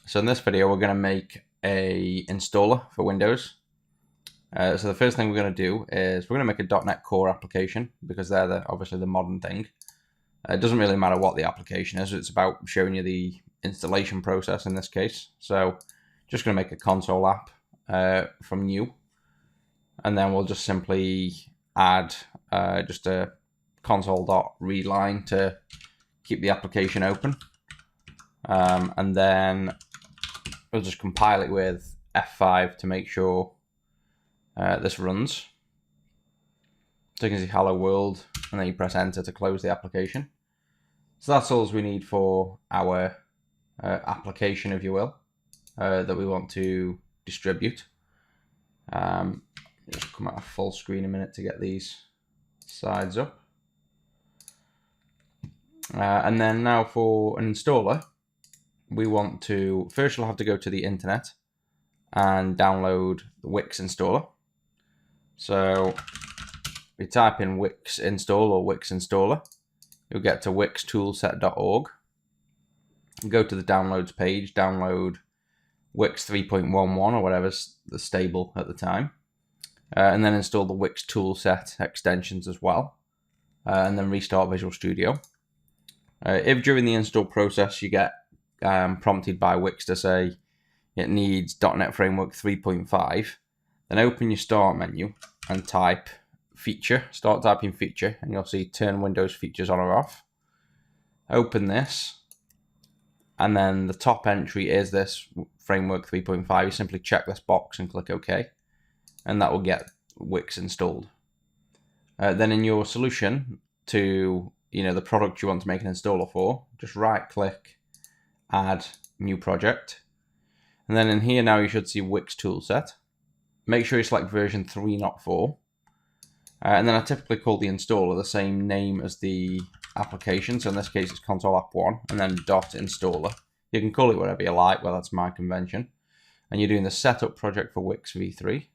So in this video, we're going to make a installer for Windows. So the first thing we're going to do is we're going to make a .NET Core application because they're obviously the modern thing. It doesn't really matter what the application is. It's about showing you the installation process in this case. So just going to make a console app from new. And then we'll just simply add just a console.readline to keep the application open. And then we'll just compile it with F5 to make sure this runs. So you can see hello world, and then you press enter to close the application. So that's all we need for our application, if you will, that we want to distribute. Just come out of full screen a minute to get these sides up. And then now for an installer, we want to, first you'll have to go to the internet and download the Wix installer. So we type in Wix install or Wix installer, you'll get to wixtoolset.org. Go to the downloads page, download Wix 3.11 or whatever's the stable at the time, and then install the Wix toolset extensions as well, and then restart Visual Studio. If during the install process you get prompted by Wix to say it needs .NET Framework 3.5, then open your start menu and type feature, start typing feature, and you'll see turn Windows features on or off. Open this, and then the top entry is this Framework 3.5. You simply check this box and click OK, and that will get Wix installed. Then in your solution to the product you want to make an installer for, just right click, add new project, and then in here now you should see Wix toolset. Make sure you select version 3, not 4. And then I typically call the installer the same name as the application. So in this case, it's console app 1 and then .installer. You can call it whatever you like. Well, that's my convention. And you're doing the setup project for Wix v3.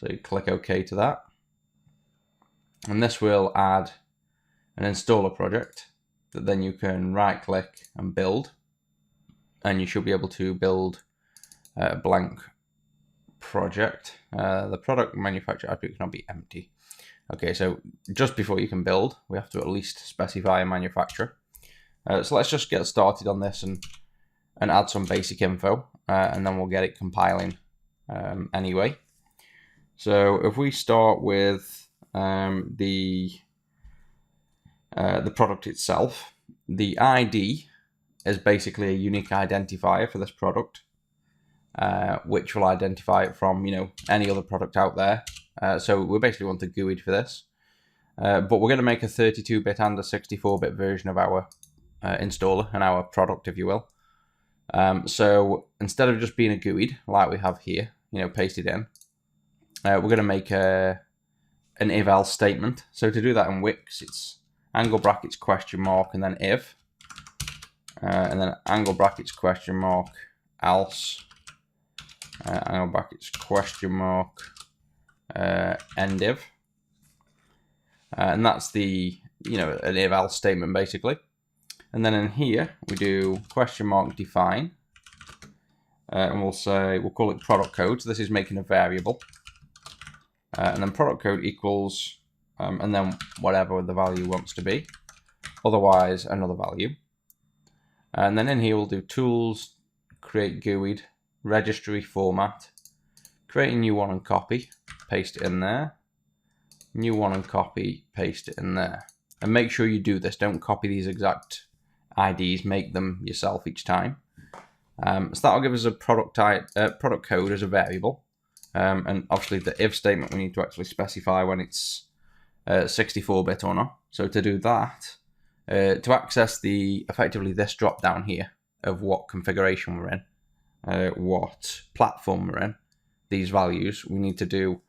So you click OK to that. And this will add an installer project that then you can right click and build. And you should be able to build a blank project. The product manufacturer attribute cannot be empty. Okay, so just before you can build, we have to at least specify a manufacturer. So let's just get started on this and add some basic info, and then we'll get it compiling anyway. So if we start with the product itself, the ID is basically a unique identifier for this product, which will identify it from any other product out there. So we basically want a GUID for this, but we're going to make a 32-bit and a 64-bit version of our installer and our product, if you will. So instead of just being a GUID like we have here, pasted in, we're going to make an if-else statement. So to do that in Wix, it's angle brackets question mark and then if, and then angle brackets question mark else, angle brackets question mark end if, and that's the an if else statement basically. And then in here we do question mark define, and we'll call it product code. So this is making a variable, and then product code equals and then whatever the value wants to be, otherwise another value. And then in here we'll do tools, create GUID, registry format, create a new one and copy, paste it in there, new one and copy, paste it in there. And make sure you do this, don't copy these exact IDs, make them yourself each time. So that'll give us a product code as a variable. And obviously the if statement we need to actually specify when it's 64-bit or not. So to do that, to access effectively this drop down here of what configuration we're in, what platform we're in, these values, we need to do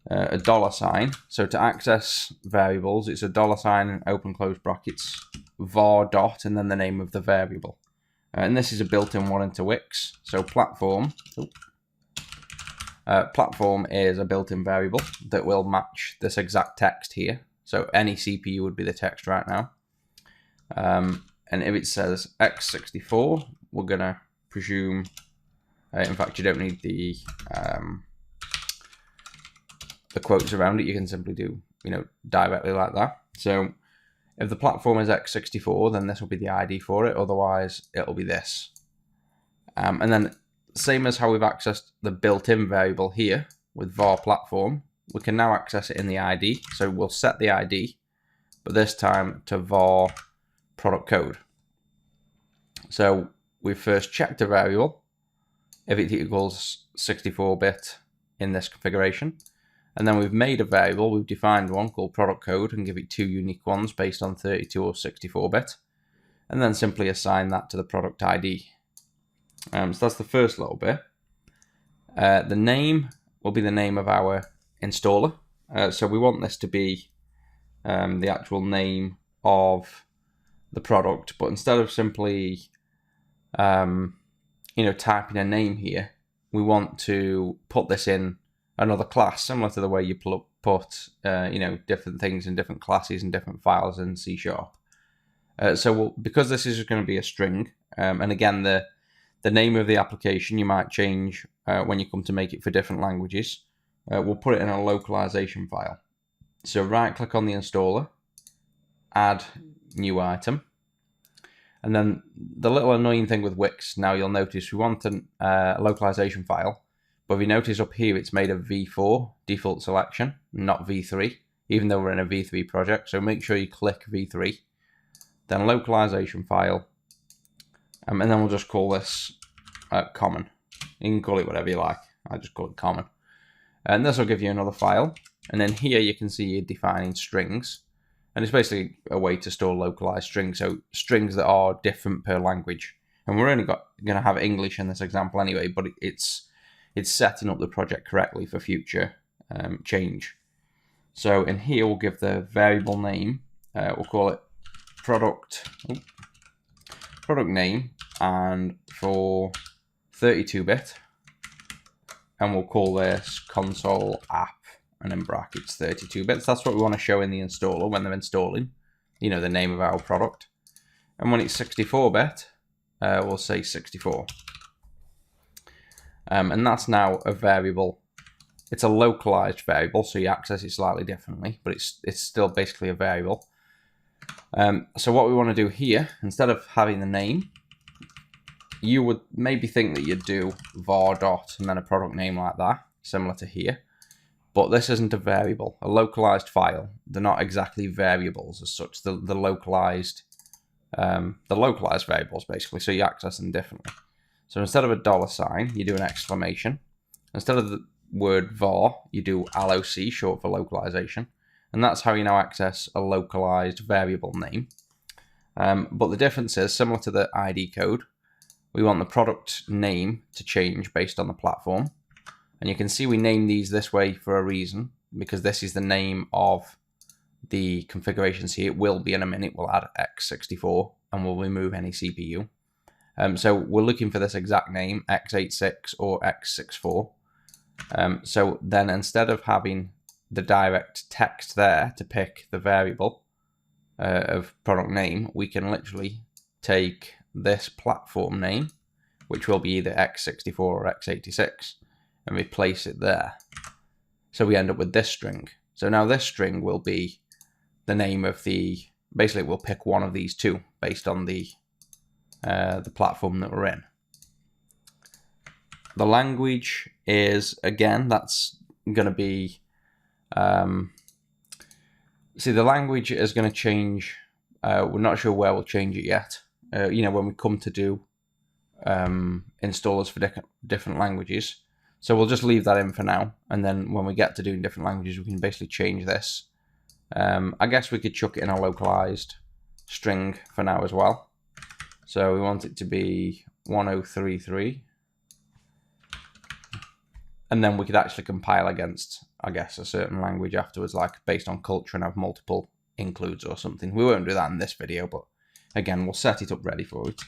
a $sign. So to access variables, it's a $, open close brackets, var dot, and then the name of the variable. And this is a built-in one into Wix. So platform is a built-in variable that will match this exact text here. So any CPU would be the text right now. And if it says x64, we're going to presume, in fact, you don't need the quotes around it. You can simply do, directly like that. So if the platform is x64, then this will be the ID for it. Otherwise, it'll be this. And then same as how we've accessed the built-in variable here with var platform, we can now access it in the ID. So we'll set the ID, but this time to var product code. So we first checked a variable if it equals 64-bit in this configuration. And then we've made a variable, we've defined one called product code and give it 2 unique ones based on 32 or 64-bit. And then simply assign that to the product ID. So that's the first little bit. The name will be the name of our installer. So we want this to be the actual name of the product, but instead of simply typing a name here, we want to put this in another class, similar to the way you put different things in different classes and different files in C#. Because this is going to be a string, and again the name of the application you might change when you come to make it for different languages. We'll put it in a localization file. So right click on the installer, add new item. And then the little annoying thing with Wix, now you'll notice we want a localization file, but if you notice up here it's made of v4 default selection, not v3, even though we're in a v3 project. So make sure you click v3, then localization file, and then we'll just call this common. You can call it whatever you like. I just call it common. And this will give you another file. And then here you can see you're defining strings. And it's basically a way to store localized strings, so strings that are different per language. And we're only going to have English in this example anyway, but it's setting up the project correctly for future change. So in here we'll give the variable name. We'll call it product name, and for 32-bit, and we'll call this console app, and in brackets 32 bits. That's what we want to show in the installer when they're installing, the name of our product. And when it's 64-bit, we'll say 64. And that's now a variable. It's a localized variable, so you access it slightly differently, but it's still basically a variable. So what we want to do here, instead of having the name, you would maybe think that you'd do var dot and then a product name like that, similar to here. But this isn't a variable, a localized file. They're not exactly variables as such. The localized variables basically, so you access them differently. So instead of a $, you do an exclamation. Instead of the word var, you do loc, short for localization. And that's how you now access a localized variable name. But the difference is, similar to the ID code, we want the product name to change based on the platform. And you can see we name these this way for a reason, because this is the name of the configurations here. It will be in a minute. We'll add x64 and we'll remove any CPU. So we're looking for this exact name, x86 or x64. So then instead of having the direct text there to pick the variable of product name, we can literally take this platform name, which will be either x64 or x86, and replace it there. So we end up with this string. So now this string will be the name of basically we'll pick one of these two based on the platform that we're in. The language is, again, that's going to be, see, the language is going to change. We're not sure where we'll change it yet. When we come to do installers for different languages. So we'll just leave that in for now, and then when we get to doing different languages, we can basically change this. I guess we could chuck it in a localized string for now as well. So we want it to be 1033. And then we could actually compile against, I guess, a certain language afterwards, like based on culture, and have multiple includes or something. We won't do that in this video, but again, we'll set it up ready for it.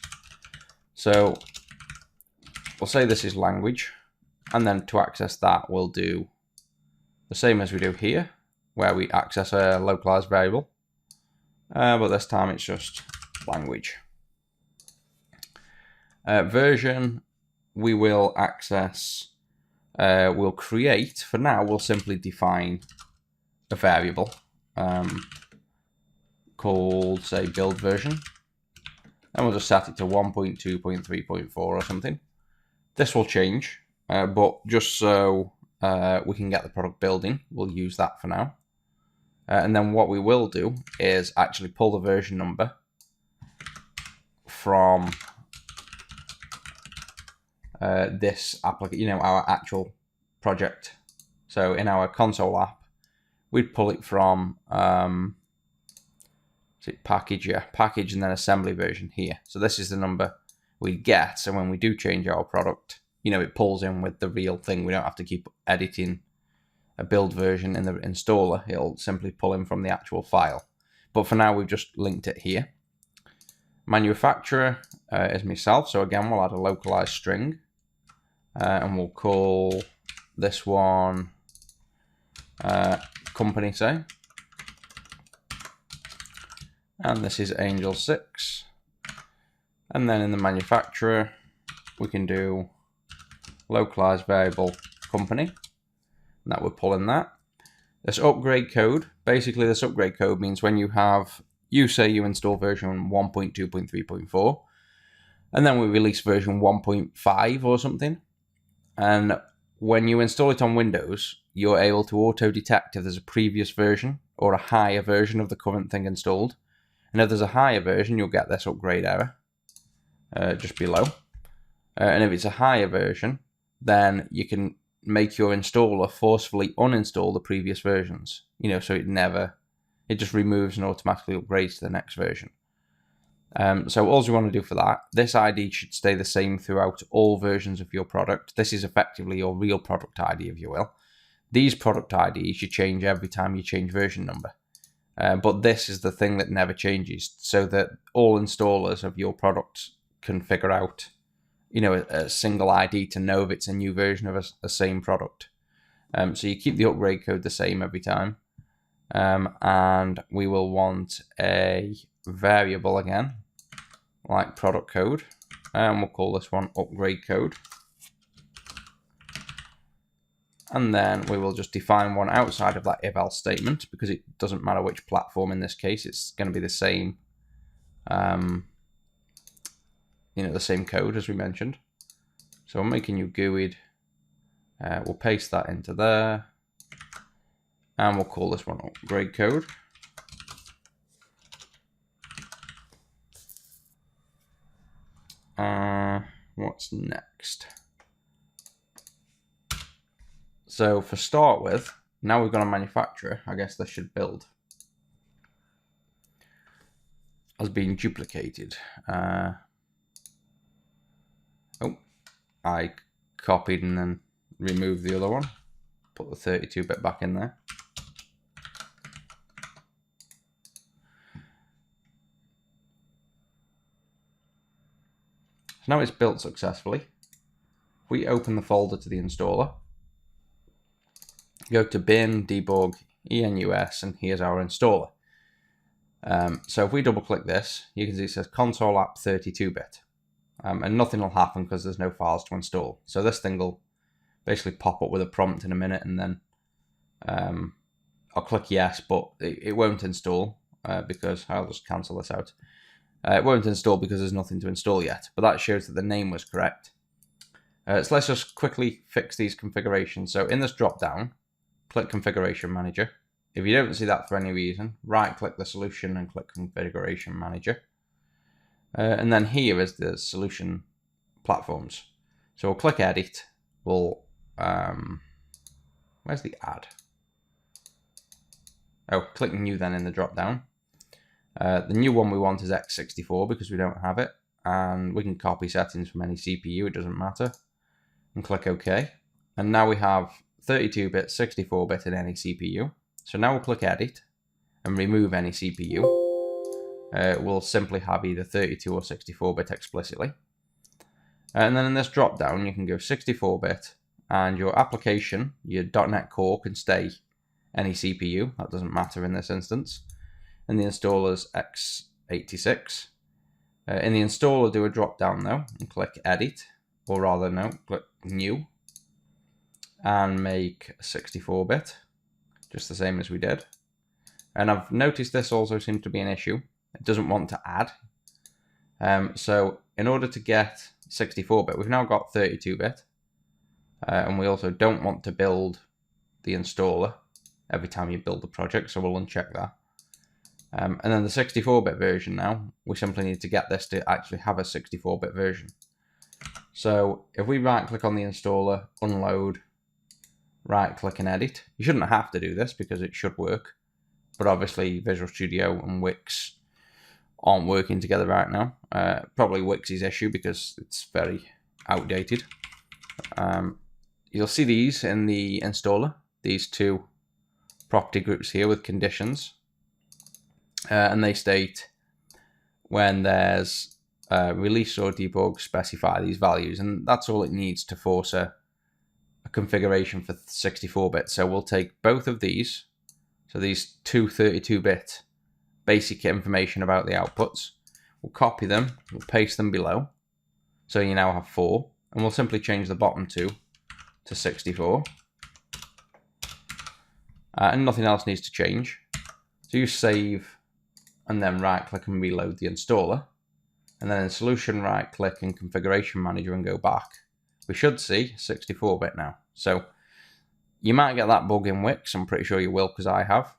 So we'll say this is language. And then to access that, we'll do the same as we do here, where we access a localized variable. But this time it's just language. Version, we will access, we'll create, for now, we'll simply define a variable called, say, build version. And we'll just set it to 1.2.3.4 or something. This will change, but just so we can get the product building, we'll use that for now. And then what we will do is actually pull the version number from this application, our actual project. So in our console app, we'd pull it from package, package, and then assembly version here. So this is the number we get. So when we do change our product, it pulls in with the real thing. We don't have to keep editing a build version in the installer. It'll simply pull in from the actual file. But for now, we've just linked it here. Manufacturer is myself. So again, we'll add a localized string. And we'll call this one company, say. And this is Angel 6. And then in the manufacturer, we can do localized variable company. And that would pull in that. This upgrade code, basically this upgrade code means when you say you install version 1.2.3.4, and then we release version 1.5 or something. And when you install it on Windows, you're able to auto-detect if there's a previous version or a higher version of the current thing installed. And if there's a higher version, you'll get this upgrade error just below. And if it's a higher version, then you can make your installer forcefully uninstall the previous versions. So it just removes and automatically upgrades to the next version. So all you want to do for that, this ID should stay the same throughout all versions of your product. This is effectively your real product ID, if you will. These product IDs you change every time you change version number. But this is the thing that never changes, so that all installers of your products can figure out, a single ID to know if it's a new version of a same product. So you keep the upgrade code the same every time. And we will want a variable again, like product code, and we'll call this one upgrade code. And then we will just define one outside of that if-else statement, because it doesn't matter which platform in this case, it's going to be the same, the same code as we mentioned. So I'm making you GUID. We'll paste that into there, and we'll call this one upgrade code. What's next? So for start with, now we've got a manufacturer, I guess this should build as being duplicated. I copied and then removed the other one. Put the 32-bit back in there. So now it's built successfully. If we open the folder to the installer, go to bin, debug, enus, and here's our installer. So if we double click this, you can see it says console app 32-bit. And nothing will happen because there's no files to install. So this thing will basically pop up with a prompt in a minute, and then I'll click yes, but it won't install because I'll just cancel this out. It won't install because there's nothing to install yet, but that shows that the name was correct. So let's just quickly fix these configurations. So in this drop down, click Configuration Manager. If you don't see that for any reason, right click the solution and click Configuration Manager. And then here is the solution platforms. So we'll click Edit. We'll, where's the add? Oh, click New then in the drop down. The new one we want is x64 because we don't have it. And we can copy settings from any CPU, it doesn't matter. And click OK. And now we have 32-bit, 64-bit in any CPU. So now we'll click Edit and remove any CPU. We'll simply have either 32 or 64-bit explicitly. And then in this drop down, you can go 64-bit, and your application, your .NET Core, can stay any CPU. That doesn't matter in this instance. And the installer's x86. In the installer, do a drop down though and click edit, or rather no, click new and make a 64-bit, just the same as we did. And I've noticed this also seems to be an issue. It doesn't want to add. So in order to get 64-bit, we've now got 32-bit. And we also don't want to build the installer every time you build the project, so we'll uncheck that. And then the 64-bit version now, we simply need to get this to actually have a 64-bit version. So if we right-click on the installer, unload, right-click and edit, you shouldn't have to do this because it should work. But obviously Visual Studio and Wix aren't working together right now. Probably Wix's issue because it's very outdated. You'll see these in the installer, these two property groups here with conditions. And they state when there's release or debug, specify these values. And that's all it needs to force a configuration for 64-bit. So we'll take both of these. So these two 32-bit basic information about the outputs. We'll copy them, we'll paste them below. So you now have 4. And we'll simply change the bottom two to 64. And nothing else needs to change. So you save and then right-click and reload the installer. And then in Solution, right-click and Configuration Manager and go back. We should see 64-bit now. So you might get that bug in Wix. I'm pretty sure you will because I have.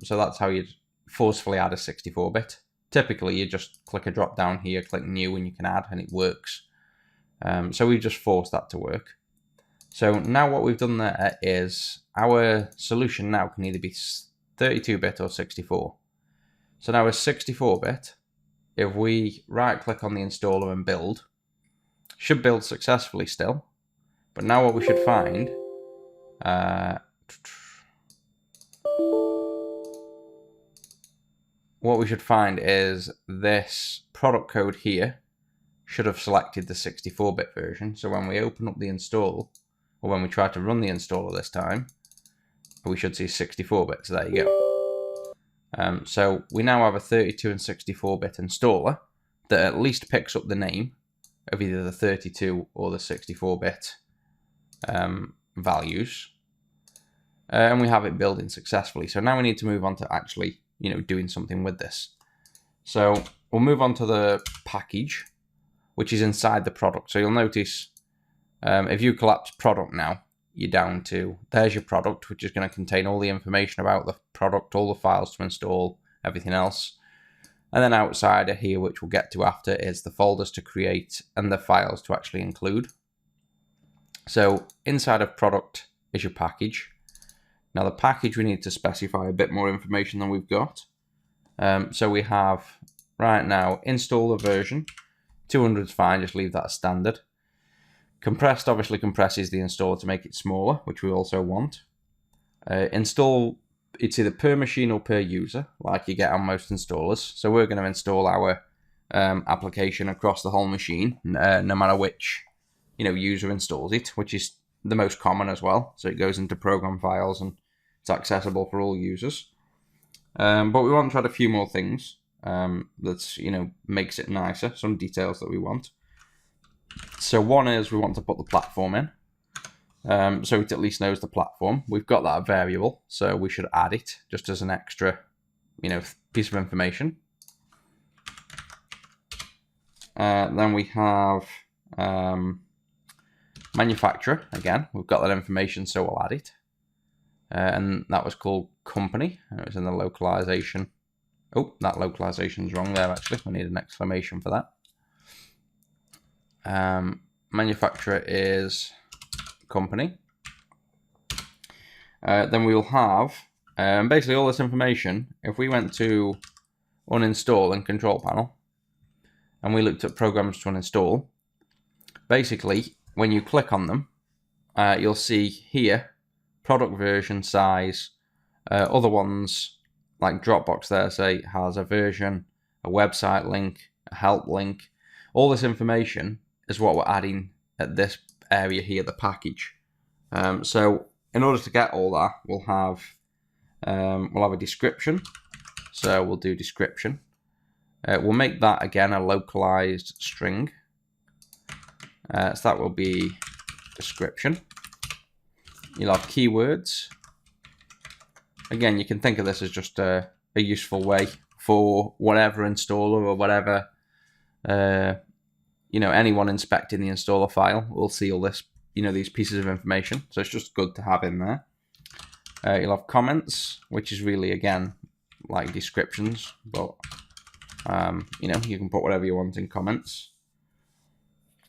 So that's how you'd forcefully add a 64-bit. Typically, you just click a drop down here, click New, and you can add, and it works. So we just forced that to work. So now what we've done there is our solution now can either be 32-bit or 64. So now a 64-bit, if we right-click on the installer and build, should build successfully still. But now what we should find, is this product code here should have selected the 64-bit version. So when we open up the install, or when we try to run the installer this time, we should see 64-bit. So there you go. So we now have a 32 and 64-bit installer that at least picks up the name of either the 32 or the 64-bit values. And we have it building successfully. So now we need to move on to actually, doing something with this. So we'll move on to the package, which is inside the product. So you'll notice if you collapse product now, you're down to, there's your product, which is going to contain all the information about the product, all the files to install, everything else. And then outside of here, which we'll get to after, is the folders to create and the files to actually include. So inside of product is your package. Now the package, we need to specify a bit more information than we've got. So we have right now, install the version. 200 is fine, just leave that as standard. Compressed obviously compresses the installer to make it smaller, which we also want. Install, it's either per machine or per user, like you get on most installers. So we're going to install our application across the whole machine, no matter which user installs it, which is the most common as well. So it goes into program files and it's accessible for all users. But we want to add a few more things that's makes it nicer, some details that we want. So one is we want to put the platform in, so it at least knows the platform. We've got that variable, so we should add it just as an extra, piece of information. Then we have manufacturer. Again, we've got that information, so we'll add it. And that was called company. It was in the localization. Oh, that localization's wrong there, actually. We need an exclamation for that. Manufacturer is company. Then we'll have basically all this information. If we went to uninstall in control panel and we looked at programs to uninstall, basically when you click on them, you'll see here product version, size, other ones like Dropbox there say has a version, a website link, a help link. All this information is what we're adding at this area here, the package. So in order to get all that, we'll have a description. So we'll do description. We'll make that again a localized string. So that will be description. You'll have keywords. Again, you can think of this as just a useful way for whatever installer or whatever, anyone inspecting the installer file will see all this, these pieces of information. So it's just good to have in there. You'll have comments, which is really, again, like descriptions, but, you can put whatever you want in comments.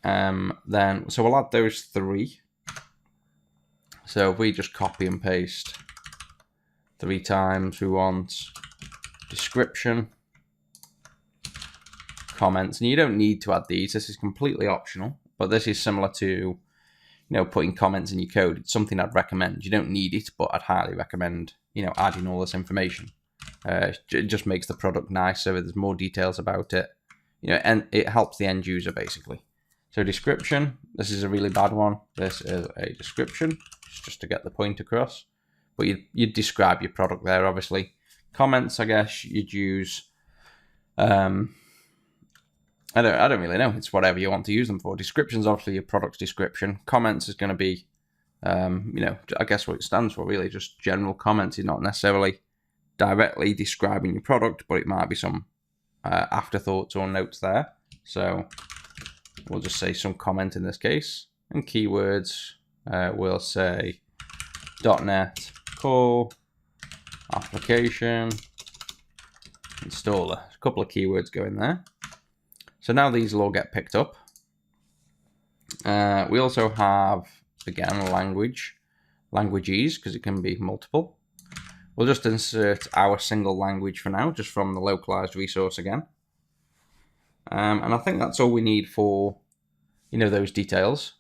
So we'll add those 3. So if we just copy and paste 3 times, we want description, comments, and you don't need to add these. This is completely optional, but this is similar to, putting comments in your code. It's something I'd recommend. You don't need it, but I'd highly recommend, adding all this information. It just makes the product nicer. There's more details about it, and it helps the end user basically. So description, this is a really bad one. This is a description, just to get the point across. But you'd describe your product there, obviously. Comments, I guess you'd use, I don't really know. It's whatever you want to use them for. Description's obviously your product's description. Comments is going to be, I guess what it stands for, really, just general comments. It's not necessarily directly describing your product, but it might be some afterthoughts or notes there. So we'll just say some comment in this case. And keywords, we'll say .NET Core application installer. A couple of keywords go in there. So now these will all get picked up. We also have, again, languages, because it can be multiple. We'll just insert our single language for now, just from the localized resource again. And I think that's all we need for, those details.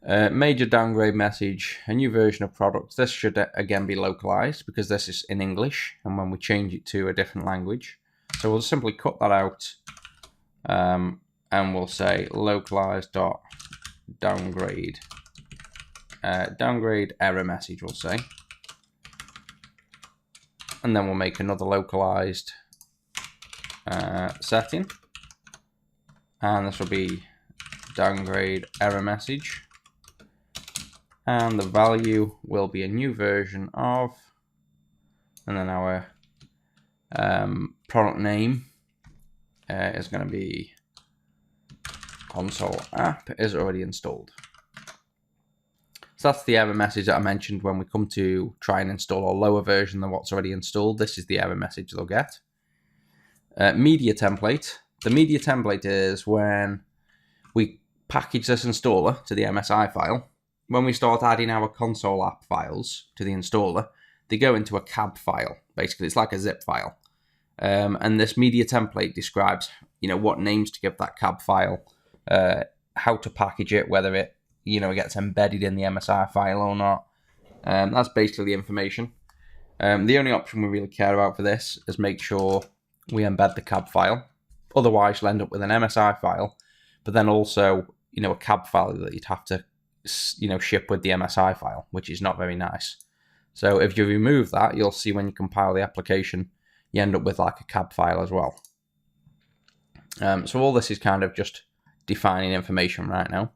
Major downgrade message, a new version of product. This should again be localized because this is in English, and when we change it to a different language. So we'll simply cut that out, and we'll say localized.downgrade. Downgrade error message, we'll say. And then we'll make another localized setting. And this will be downgrade error message. And the value will be a new version of, and then our product name is going to be console app is already installed. So that's the error message that I mentioned when we come to try and install a lower version than what's already installed. This is the error message they'll get. Media template. The media template is when we package this installer to the MSI file. When we start adding our console app files to the installer, they go into a cab file. Basically, it's like a zip file. And this media template describes, what names to give that cab file, how to package it, whether it, it gets embedded in the MSI file or not. That's basically the information. The only option we really care about for this is make sure we embed the cab file. Otherwise, you'll end up with an MSI file, but then also, a cab file that you'd have to, ship with the MSI file, which is not very nice. So if you remove that, you'll see when you compile the application, you end up with like a cab file as well. So all this is kind of just defining information right now.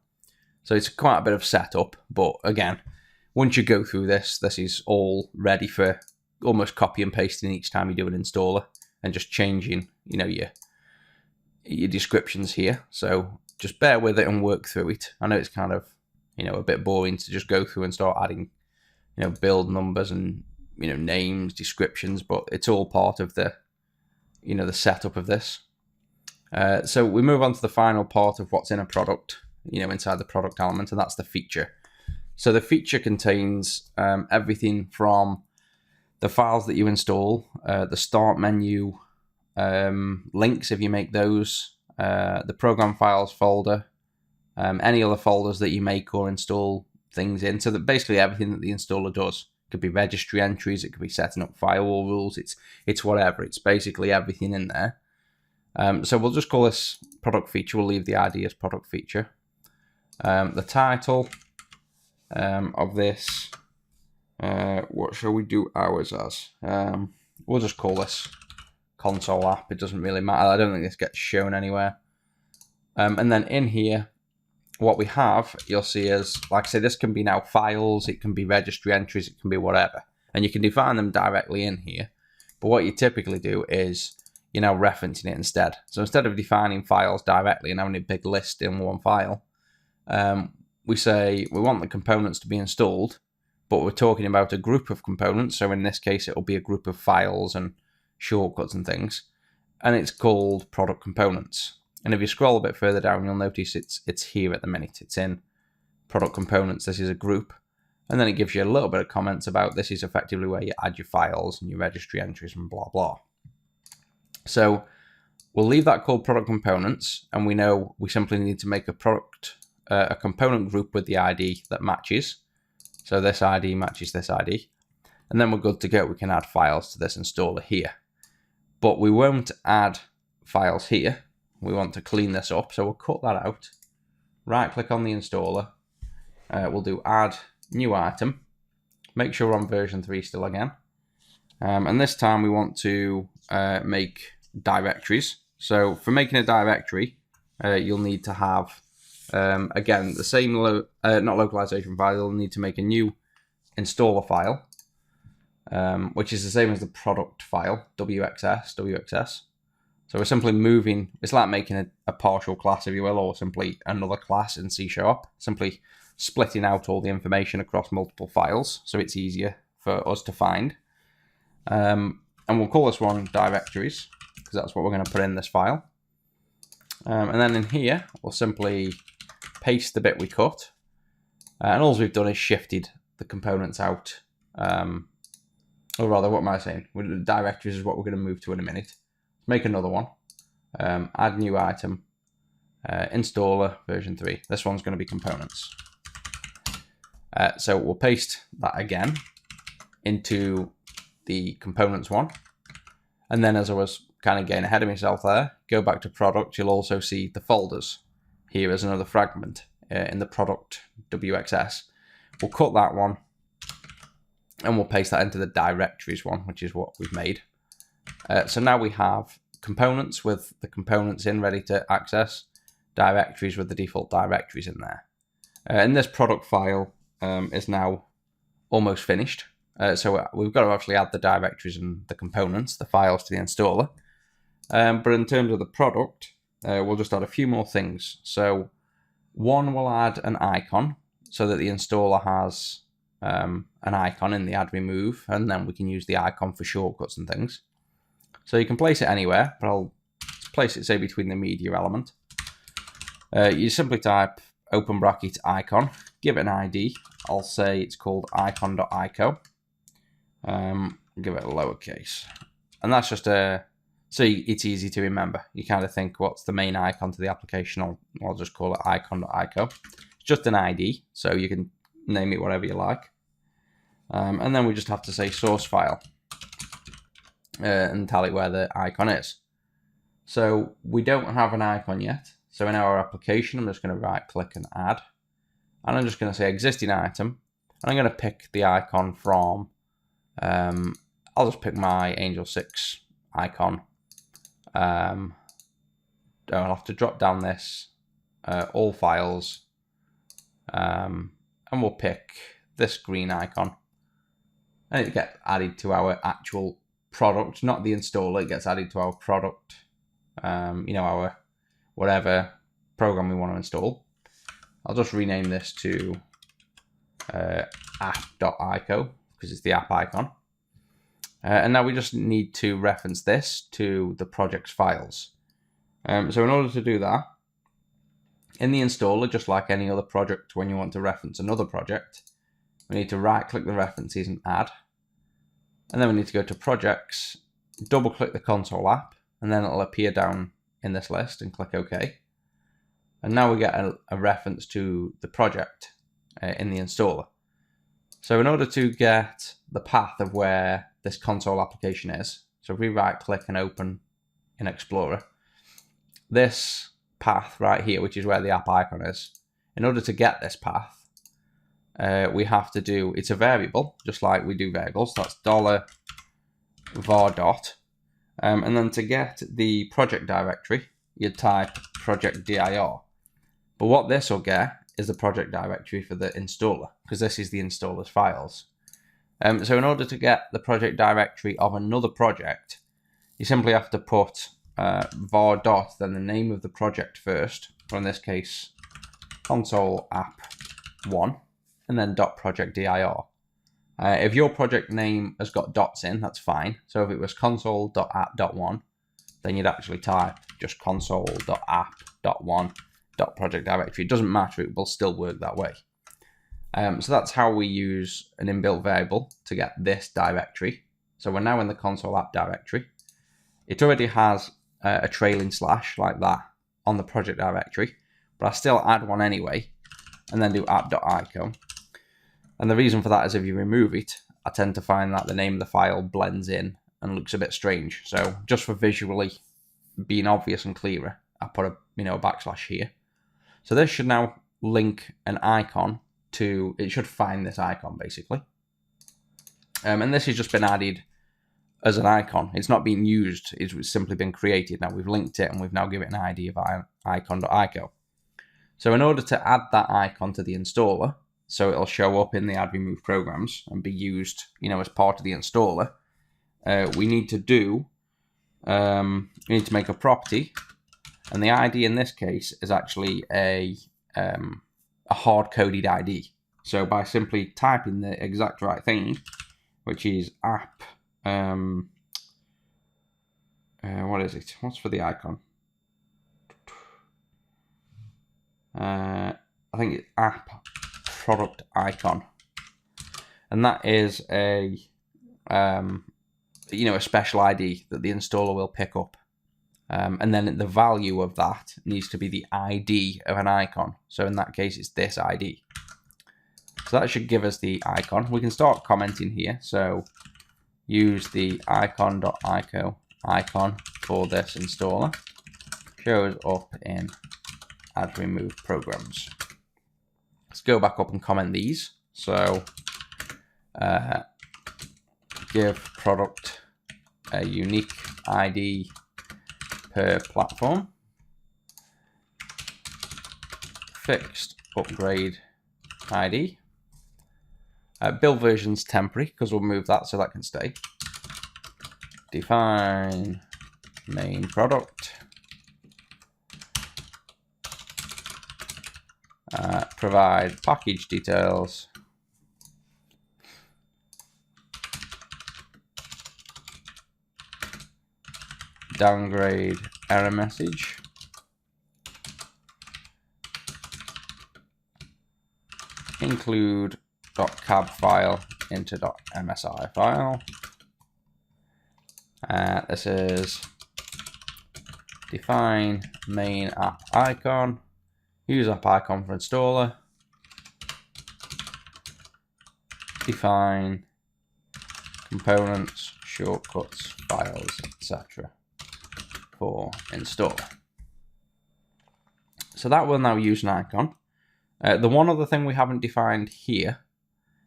So it's quite a bit of setup, but again, once you go through this, this is all ready for almost copy and pasting each time you do an installer and just changing, your descriptions here. So just bear with it and work through it. I know it's kind of, a bit boring to just go through and start adding, build numbers and, names, descriptions, but it's all part of the, the setup of this. So we move on to the final part of what's in a product, inside the product element, and that's the feature. So the feature contains everything from the files that you install, the start menu, links if you make those, the program files folder, any other folders that you make or install things in. So that basically everything that the installer does. It could be registry entries, it could be setting up firewall rules, it's whatever. It's basically everything in there. So we'll just call this product feature. We'll leave the ID as product feature. The title of this, what shall we do ours as? We'll just call this console app. It doesn't really matter. I don't think this gets shown anywhere. And then in here, what we have, you'll see is, like I say, this can be now files, it can be registry entries, it can be whatever. And you can define them directly in here. But what you typically do is you're now referencing it instead. So instead of defining files directly and having a big list in one file, we say we want the components to be installed, but we're talking about a group of components. So in this case, it'll be a group of files and shortcuts and things. And it's called product components. And if you scroll a bit further down, you'll notice it's here at the minute. It's in product components. This is a group. And then it gives you a little bit of comments about this is effectively where you add your files and your registry entries and blah, blah. So we'll leave that called product components. And we know we simply need to make a component group with the ID that matches. So this ID matches this ID. And then we're good to go. We can add files to this installer here. But we won't add files here. We want to clean this up, so we'll cut that out. Right click on the installer. We'll do add new item. Make sure we're on version 3 still again. And this time we want to make directories. So for making a directory, you'll need to have, again, the same, not localization file, you'll need to make a new installer file, which is the same as the product file, WXS. So we're simply moving, it's like making a partial class, if you will, or simply another class in C#, simply splitting out all the information across multiple files, so it's easier for us to find. And we'll call this one directories, because that's what we're going to put in this file. And then in here, we'll simply paste the bit we cut. And all we've done is shifted the components out. Or rather, what am I saying? Directories is what we're going to move to in a minute. Make another one, add new item, installer version 3. This one's going to be components. So we'll paste that again into the components one. And then as I was kind of getting ahead of myself there, go back to product, you'll also see the folders. Here is another fragment in the product WXS. We'll cut that one and we'll paste that into the directories one, which is what we've made. So now we have components with the components in ready to access, directories with the default directories in there. And this product file is now almost finished. So we've got to actually add the directories and the components, the files to the installer. But in terms of the product, we'll just add a few more things. So one, we'll add an icon so that the installer has an icon in the add remove, and then we can use the icon for shortcuts and things. So you can place it anywhere, but I'll place it, say, between the media element. You simply type open bracket icon, give it an ID. I'll say it's called icon.ico. Give it a lowercase. And that's just a, so it's easy to remember. You kind of think, what's the main icon to the application? I'll just call it icon.ico. It's just an ID, so you can name it whatever you like. And then we just have to say source file. And tell it where the icon is. So we don't have an icon yet. So in our application, I'm just going to right click and add. And I'm just going to say existing item. And I'm going to pick the icon from, I'll just pick my Angel 6 icon. I'll have to drop down this, all files. And we'll pick this green icon. And it gets added to our actual product, not the installer. It gets added to our product, our whatever program we want to install. I'll just rename this to app.ico because it's the app icon. And now we just need to reference this to the project's files. So in order to do that, in the installer, just like any other project, when you want to reference another project, we need to right click the references and add. And then we need to go to projects, double click the console app, and then it'll appear down in this list and click OK. And now we get a reference to the project in the installer. So in order to get the path of where this console application is, so if we right click and open in Explorer, this path right here, which is where the app icon is, in order to get this path, we have to do, it's a variable, just like we do variables. That's $var dot, And then to get the project directory, you type project dir. But what this will get is the project directory for the installer, because this is the installer's files. So in order to get the project directory of another project, you simply have to put var dot, then the name of the project first, or in this case, console app 1, and then dot project dir. If your project name has got dots in, that's fine. So if it was console.app.1, then you'd actually type just console.app.1.project directory. It doesn't matter, it will still work that way. So that's how we use an inbuilt variable to get this directory. So we're now in the console app directory. It already has a trailing slash like that on the project directory, but I still add one anyway, and then do app.icon. And the reason for that is if you remove it, I tend to find that the name of the file blends in and looks a bit strange. So just for visually being obvious and clearer, I put a backslash here. So this should now link an icon to, it should find this icon basically. And this has just been added as an icon. It's not being used, it's simply been created. Now we've linked it and we've now given it an ID of icon.ico. So in order to add that icon to the installer, so it'll show up in the add remove programs and be used, as part of the installer, we need to make a property, and the ID in this case is actually a hard-coded ID. So by simply typing the exact right thing, which is app, what is it? What's for the icon? I think it's app product icon, and that is a special ID that the installer will pick up, and then the value of that needs to be the ID of an icon. So in that case, it's this ID. So that should give us the icon. We can start commenting here. So use the icon.ico icon for this installer. Shows up in add remove programs. Let's go back up and comment these. So give product a unique ID per platform. Fixed upgrade ID. Build version's temporary because we'll move that so that can stay. Define main product. Provide package details. Downgrade error message. Include .cab file into .msi file. This is define main app icon. Use app icon for installer. Define components, shortcuts, files, etc. for installer. So that will now use an icon. The one other thing we haven't defined here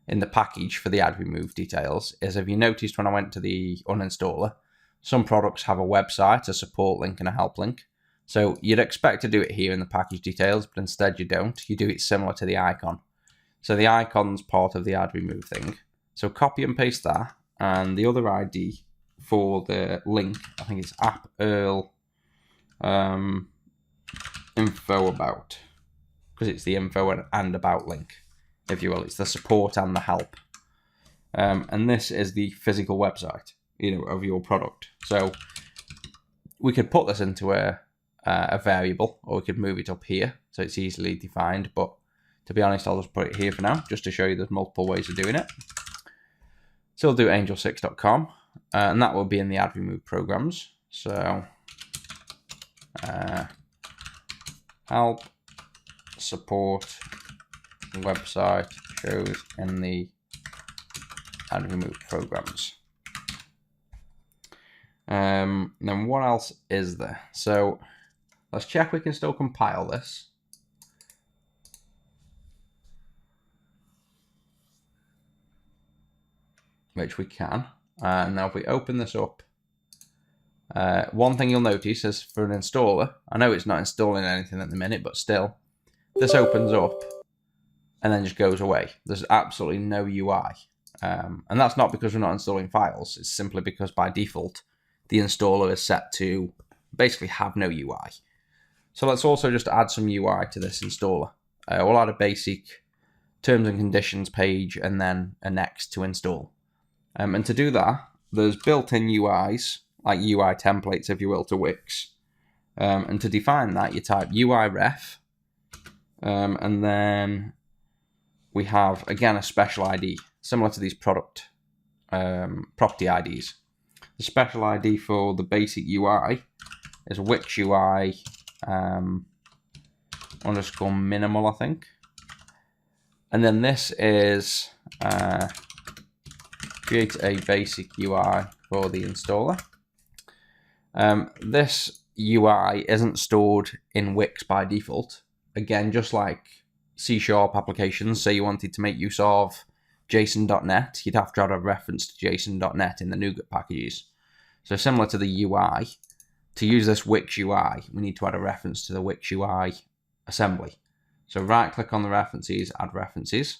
in the package for the add remove details is, if you noticed when I went to the uninstaller, some products have a website, a support link, and a help link. So you'd expect to do it here in the package details, but instead you don't. You do it similar to the icon. So the icon's part of the add remove thing. So copy and paste that, and the other ID for the link, I think it's app Earl info about, because it's the info and about link, if you will. It's the support and the help. And this is the physical website, of your product. So we could put this into a variable, or we could move it up here so it's easily defined. But to be honest, I'll just put it here for now, just to show you there's multiple ways of doing it. So we'll do angel6.com, and that will be in the add remove programs. So help support website shows in the add remove programs. Then what else is there? So let's check we can still compile this. Which we can. Now if we open this up One thing you'll notice is for an installer, I know it's not installing anything at the minute, but still, this opens up and then just goes away. There's absolutely no UI. And that's not because we're not installing files. It's simply because by default, the installer is set to basically have no UI. So let's also just add some UI to this installer. We'll add a basic terms and conditions page and then a next to install. And to do that, there's built-in UIs, like UI templates, if you will, to Wix. And to define that, you type UI ref, and then we have, again, a special ID, similar to these property IDs. The special ID for the basic UI is Wix UI underscore minimal, I think. And then this is create a basic UI for the installer. This UI isn't stored in Wix by default. Again, just like C# applications, say you wanted to make use of JSON.NET, you'd have to add a reference to JSON.NET in the NuGet packages. So similar to the UI, to use this Wix UI, we need to add a reference to the Wix UI assembly. So right click on the references, add references.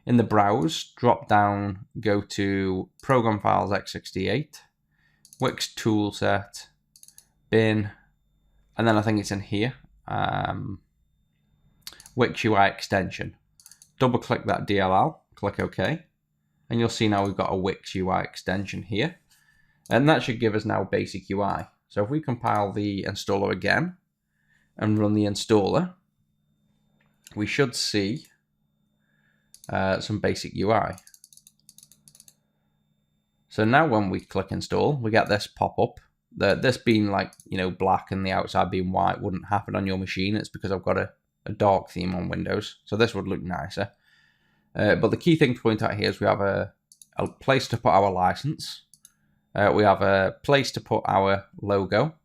In the browse, drop down, go to Program Files x68, Wix Toolset, bin, and then I think it's in here, Wix UI extension. Double click that DLL, click OK, and you'll see now we've got a Wix UI extension here. And that should give us now basic UI. So if we compile the installer again and run the installer, we should see some basic UI. So now when we click install, we get this pop up. This being like, black and the outside being white wouldn't happen on your machine. It's because I've got a dark theme on Windows. So this would look nicer. But the key thing to point out here is we have a place to put our license. We have a place to put our logo.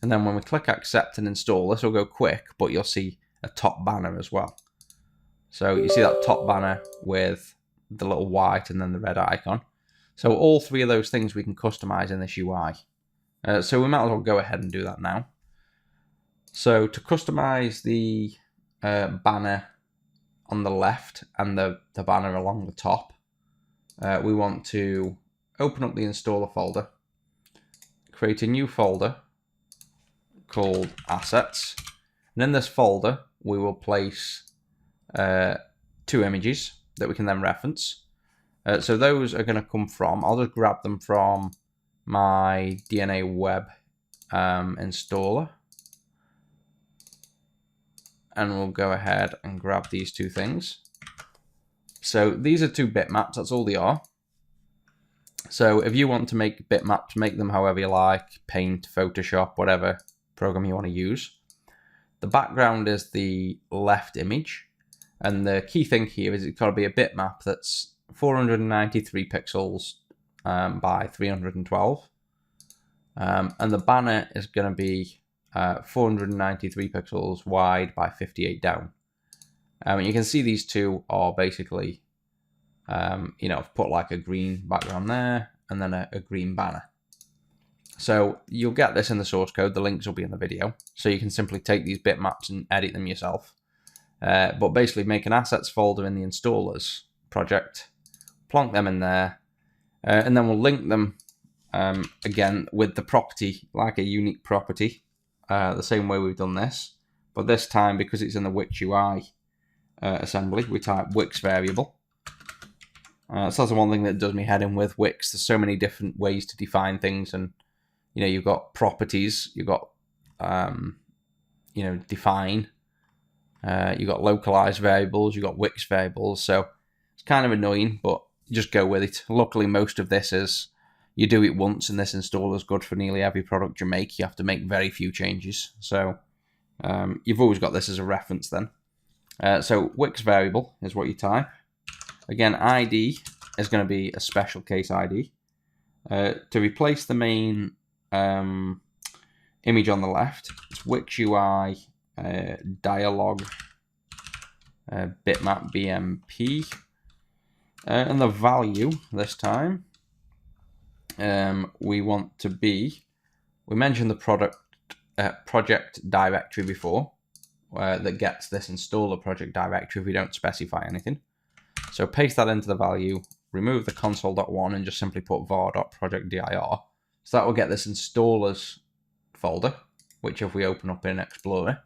And then when we click accept and install, this will go quick, but you'll see a top banner as well. So you see that top banner with the little white and then the red icon. So all three of those things we can customize in this UI. So we might as well go ahead and do that now. So to customize the banner on the left and the banner along the top, we want to open up the installer folder, create a new folder called assets, and in this folder we will place 2 images that we can then reference. So those are going to come from, I'll just grab them from my DNA web installer, and we'll go ahead and grab these 2 things. So these are 2 bitmaps, that's all they are. So if you want to make bitmaps, make them however you like, Paint, Photoshop, whatever program you want to use. The background is the left image, and the key thing here is it's got to be a bitmap that's 493 pixels by 312, and the banner is going to be 493 pixels wide by 58 down. You can see these 2 are basically, I've put like a green background there and then a green banner. So you'll get this in the source code, the links will be in the video, so you can simply take these bitmaps and edit them yourself. But basically make an assets folder in the installers project, plonk them in there, and then we'll link them again with the property, like a unique property, the same way we've done this. But this time, because it's in the Wix UI assembly, we type Wix variable. So that's the one thing that does me head in with Wix. There's so many different ways to define things, and you've got properties, you've got define, you've got localized variables, you've got Wix variables. So it's kind of annoying, but just go with it. Luckily, most of this is you do it once, and this installer is good for nearly every product you make. You have to make very few changes. So you've always got this as a reference then. So Wix variable is what you type. Again, ID is going to be a special case ID. To replace the main image on the left, it's Wix UI dialog bitmap BMP. And the value this time we want to be we mentioned the project directory before, that gets this installer project directory if we don't specify anything. So paste that into the value, remove the console.1 and just simply put var.project.dir. So that will get this installers folder, which if we open up in Explorer,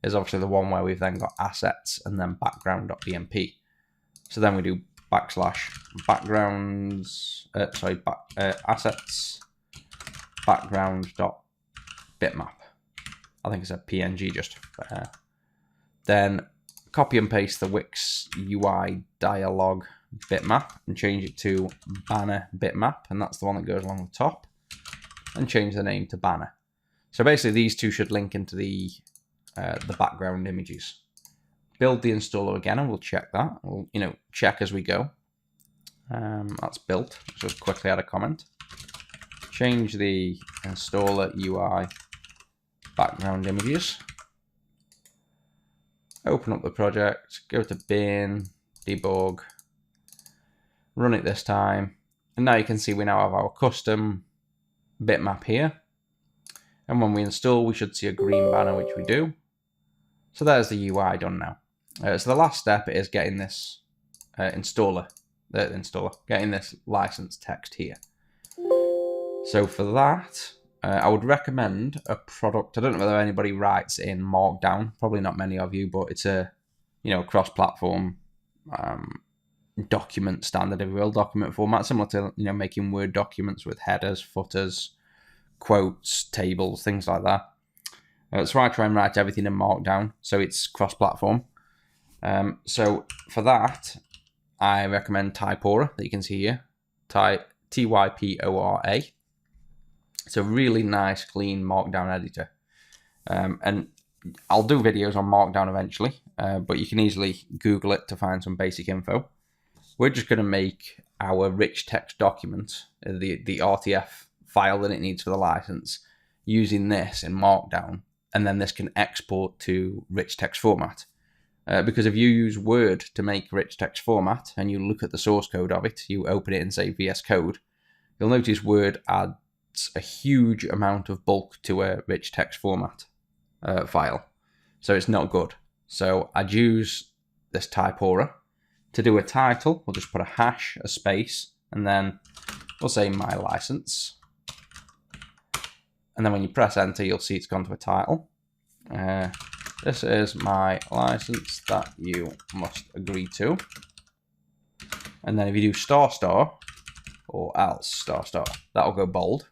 is obviously the one where we've then got assets and then background.bmp. So then we do assets background.bitmap. I think it's a PNG just. Then copy and paste the Wix UI dialog bitmap and change it to banner bitmap, and that's the one that goes along the top, and change the name to banner. So basically these two should link into the background images. Build the installer again, and we'll check that. We'll check as we go. That's built. So quickly add a comment. Change the installer UI background images. Open up the project, go to bin, debug, run it this time. And now you can see we now have our custom bitmap here. And when we install, we should see a green banner, which we do. So there's the UI done now. So the last step is getting this getting this license text here. So for that, I would recommend a product. I don't know whether anybody writes in Markdown. Probably not many of you, but it's a cross-platform document standard, if you will, document format, similar to making Word documents with headers, footers, quotes, tables, things like that. So I try and write everything in Markdown, so it's cross-platform. So for that, I recommend Typora, that you can see here, Typora. It's a really nice, clean Markdown editor. And I'll do videos on Markdown eventually, but you can easily Google it to find some basic info. We're just going to make our rich text document, the RTF file that it needs for the license, using this in Markdown, and then this can export to rich text format. Because if you use Word to make rich text format, and you look at the source code of it, you open it in, say, VS Code, you'll notice Word adds a huge amount of bulk to a rich text format file. So it's not good. So I'd use this Typora. To do a title, we'll just put a hash, a space, and then we'll say my license. And then when you press enter, you'll see it's gone to a title. This is my license that you must agree to. And then if you do ** or else **, that'll go bold.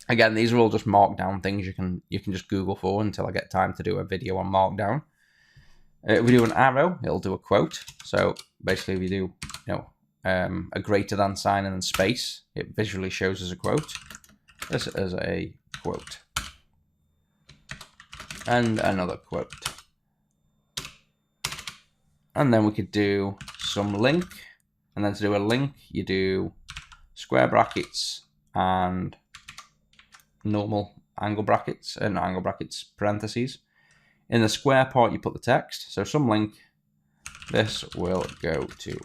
Again, these are all just Markdown things you can just Google for until I get time to do a video on Markdown. If we do an arrow, it'll do a quote. So basically, if you do a greater than sign and then space, it visually shows as a quote. This is a quote. And another quote. And then we could do some link. And then to do a link, you do square brackets and normal angle brackets, parentheses. In the square part, you put the text. So some link. This will go to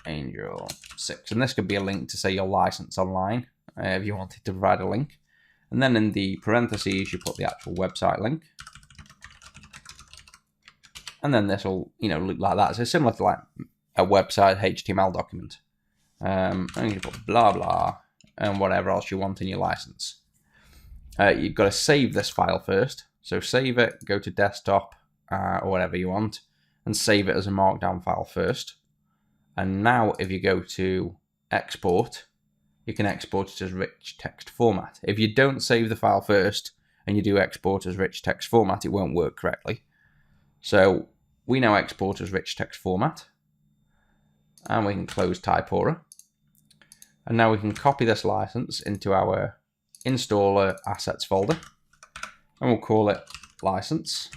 Angel 6. And this could be a link to, say, your license online, if you wanted to provide a link. And then in the parentheses, you put the actual website link. And then this will, look like that. So it's similar to like a website HTML document. And you put blah, blah, and whatever else you want in your license. You've got to save this file first. So save it, go to desktop or whatever you want, and save it as a Markdown file first. And now if you go to export, you can export it as rich text format. If you don't save the file first and you do export as rich text format, it won't work correctly. So we now export as rich text format. And we can close Typora. And now we can copy this license into our installer assets folder. And we'll call it license.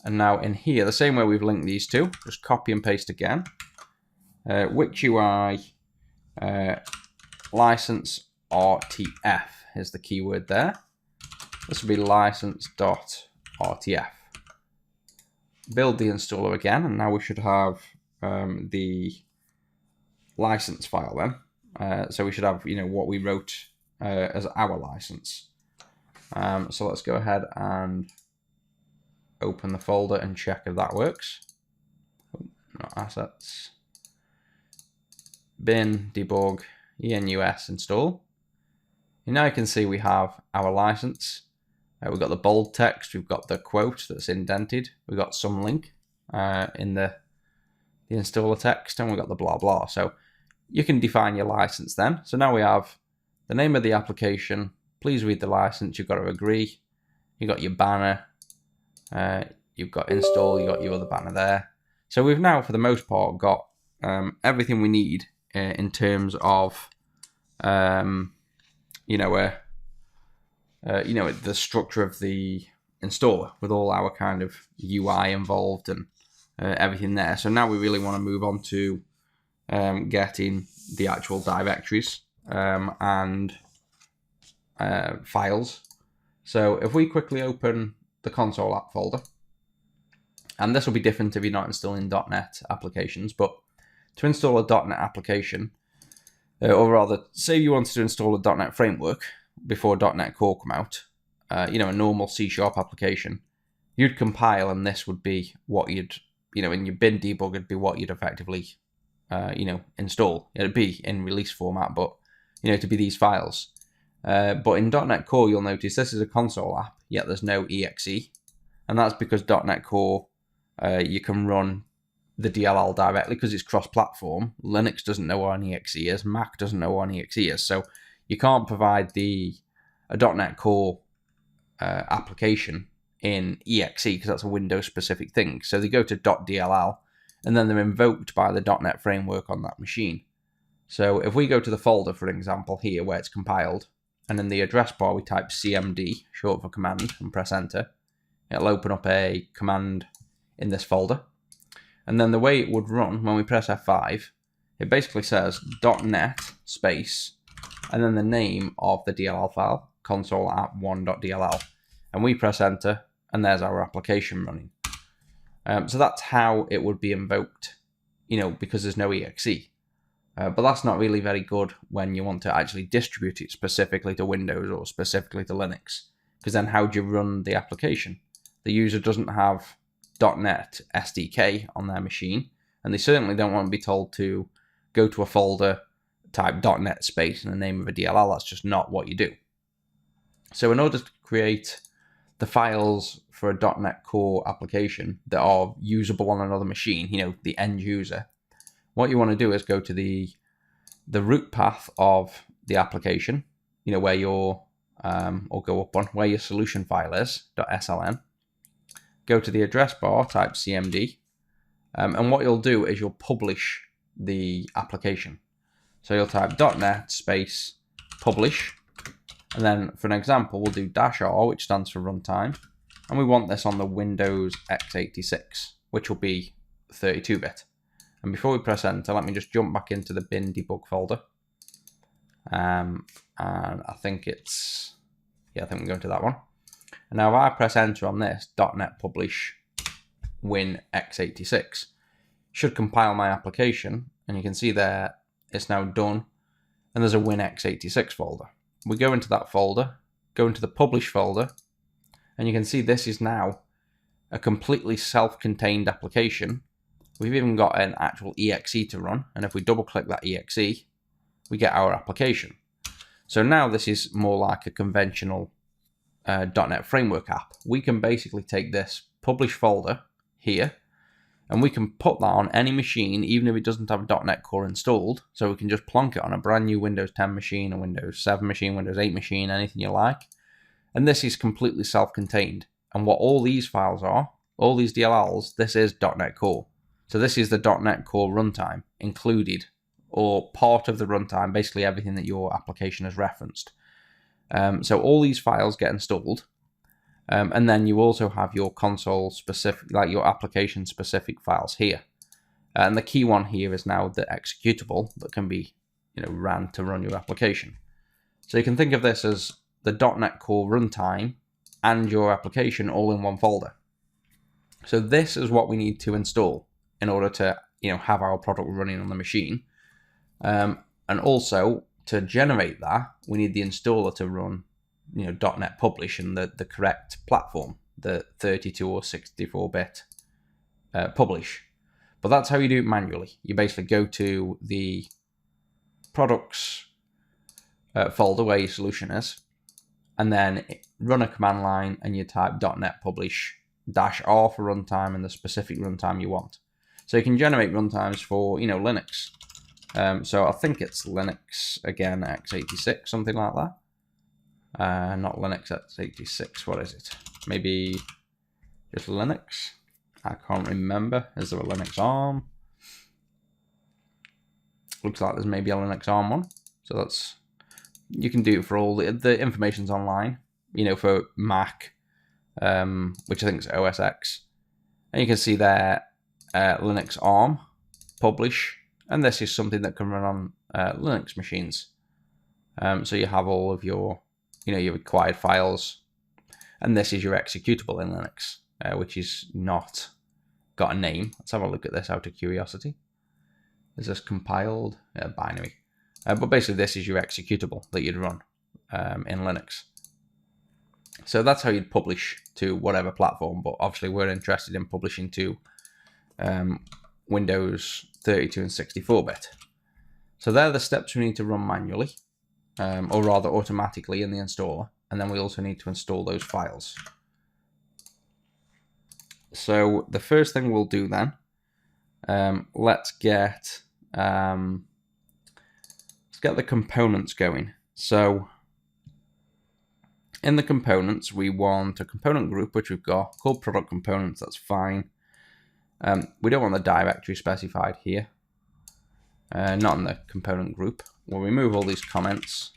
And now in here, the same way we've linked these two, just copy and paste again. Wix UI license RTF is the keyword there. This will be license.rtf. Build the installer again, and now we should have the license file then. So we should have what we wrote as our license. So let's go ahead and open the folder and check if that works. Not assets. Bin debug enus install. And now you can see we have our license. We've got the bold text, we've got the quote that's indented, we've got some link in the installer text, and we've got the blah blah. So you can define your license then. So now we have the name of the application, please read the license, you've got to agree, you've got your banner, you've got install, you've got your other banner there. So we've now, for the most part, got everything we need in terms of, the structure of the installer with all our kind of UI involved and everything there. So now we really want to move on to getting the actual directories and files. So if we quickly open the console app folder, and this will be different if you're not installing .NET applications, but to install a .NET application, or rather, say you wanted to install a .NET framework before .NET Core come out, a normal C# application, you'd compile, and this would be what you'd, in your bin debug, it'd be what you'd effectively, install. It'd be in release format, but, to be these files. But in .NET Core, you'll notice this is a console app, yet there's no exe, and that's because .NET Core, you can run the DLL directly because it's cross-platform. Linux doesn't know what an exe is, Mac doesn't know what an exe is, so you can't provide a .NET Core application in exe because that's a Windows-specific thing. So they go to .dll, and then they're invoked by the .NET framework on that machine. So if we go to the folder, for example, here where it's compiled, and in the address bar we type cmd, short for command, and press enter, it'll open up a command in this folder. And then the way it would run when we press F5, it basically says .NET space, and then the name of the DLL file, console app1.dll. And we press enter, and there's our application running. So that's how it would be invoked, because there's no exe. But that's not really very good when you want to actually distribute it specifically to Windows or specifically to Linux, because then how do you run the application? The user doesn't have .NET SDK on their machine, and they certainly don't want to be told to go to a folder, type .NET space and the name of a DLL. That's just not what you do. So in order to create the files for a .NET Core application that are usable on another machine, the end user, what you want to do is go to the root path of the application, where your or go up one, where your solution file is, .sln. Go to the address bar, type cmd, and what you'll do is you'll publish the application. So you'll type .NET space publish, and then for an example, we'll do -r, which stands for runtime, and we want this on the Windows x86, which will be 32-bit. And before we press enter, let me just jump back into the bin debug folder. And I think we're going to that one. And now if I press enter on this, .NET publish win x86, should compile my application, and you can see there it's now done, and there's a win x86 folder. We go into that folder, go into the publish folder, and you can see this is now a completely self-contained application. We've even got an actual exe to run, and if we double click that exe, we get our application. So now this is more like a conventional .NET Framework app. We can basically take this publish folder here, and we can put that on any machine, even if it doesn't have .NET Core installed. So we can just plonk it on a brand new Windows 10 machine, a Windows 7 machine, Windows 8 machine, anything you like. And this is completely self-contained. And what all these files are, all these DLLs, this is .NET Core. So this is the .NET Core runtime included, or part of the runtime, basically everything that your application has referenced. So all these files get installed, and then you also have your console specific, like your application specific files here. And the key one here is now the executable that can be, ran to run your application. So you can think of this as the .NET Core runtime and your application all in one folder. So this is what we need to install in order to, have our product running on the machine. And also to generate that, we need the installer to run, .NET Publish and the correct platform, the 32 or 64-bit publish. But that's how you do it manually. You basically go to the products folder where your solution is, and then run a command line, and you type .NET Publish -R for runtime and the specific runtime you want. So you can generate runtimes for, Linux. So I think it's Linux, again, x86, something like that. Not Linux x86, what is it? Maybe just Linux? I can't remember. Is there a Linux ARM? Looks like there's maybe a Linux ARM one. So that's, you can do it for all the information's online, for Mac, which I think is OS X. And you can see there, Linux ARM, publish, and this is something that can run on Linux machines. So you have all of your, your required files, and this is your executable in Linux, which is not got a name. Let's have a look at this out of curiosity. Is this compiled? Binary. But basically this is your executable that you'd run in Linux. So that's how you'd publish to whatever platform, but obviously we're interested in publishing to Windows 32 and 64-bit. So they're the steps we need to run manually, or rather automatically in the installer, and then we also need to install those files. So the first thing we'll do then, let's get the components going. So in the components, we want a component group, which we've got, called product components. That's fine. We don't want the directory specified here, not in the component group. We'll remove all these comments.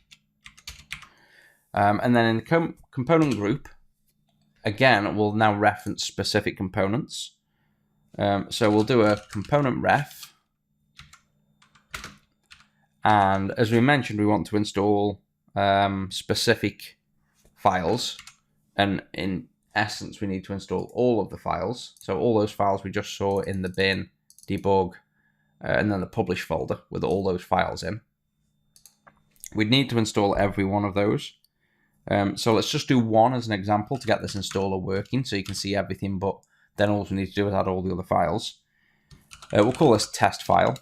And then in the component group, again, we'll now reference specific components. So we'll do a component ref. And as we mentioned, we want to install specific files. And in essence, we need to install all of the files. So all those files we just saw in the bin, debug, and then the publish folder with all those files in. We'd need to install every one of those. So let's just do one as an example to get this installer working so you can see everything, but then all we need to do is add all the other files. We'll call this test file,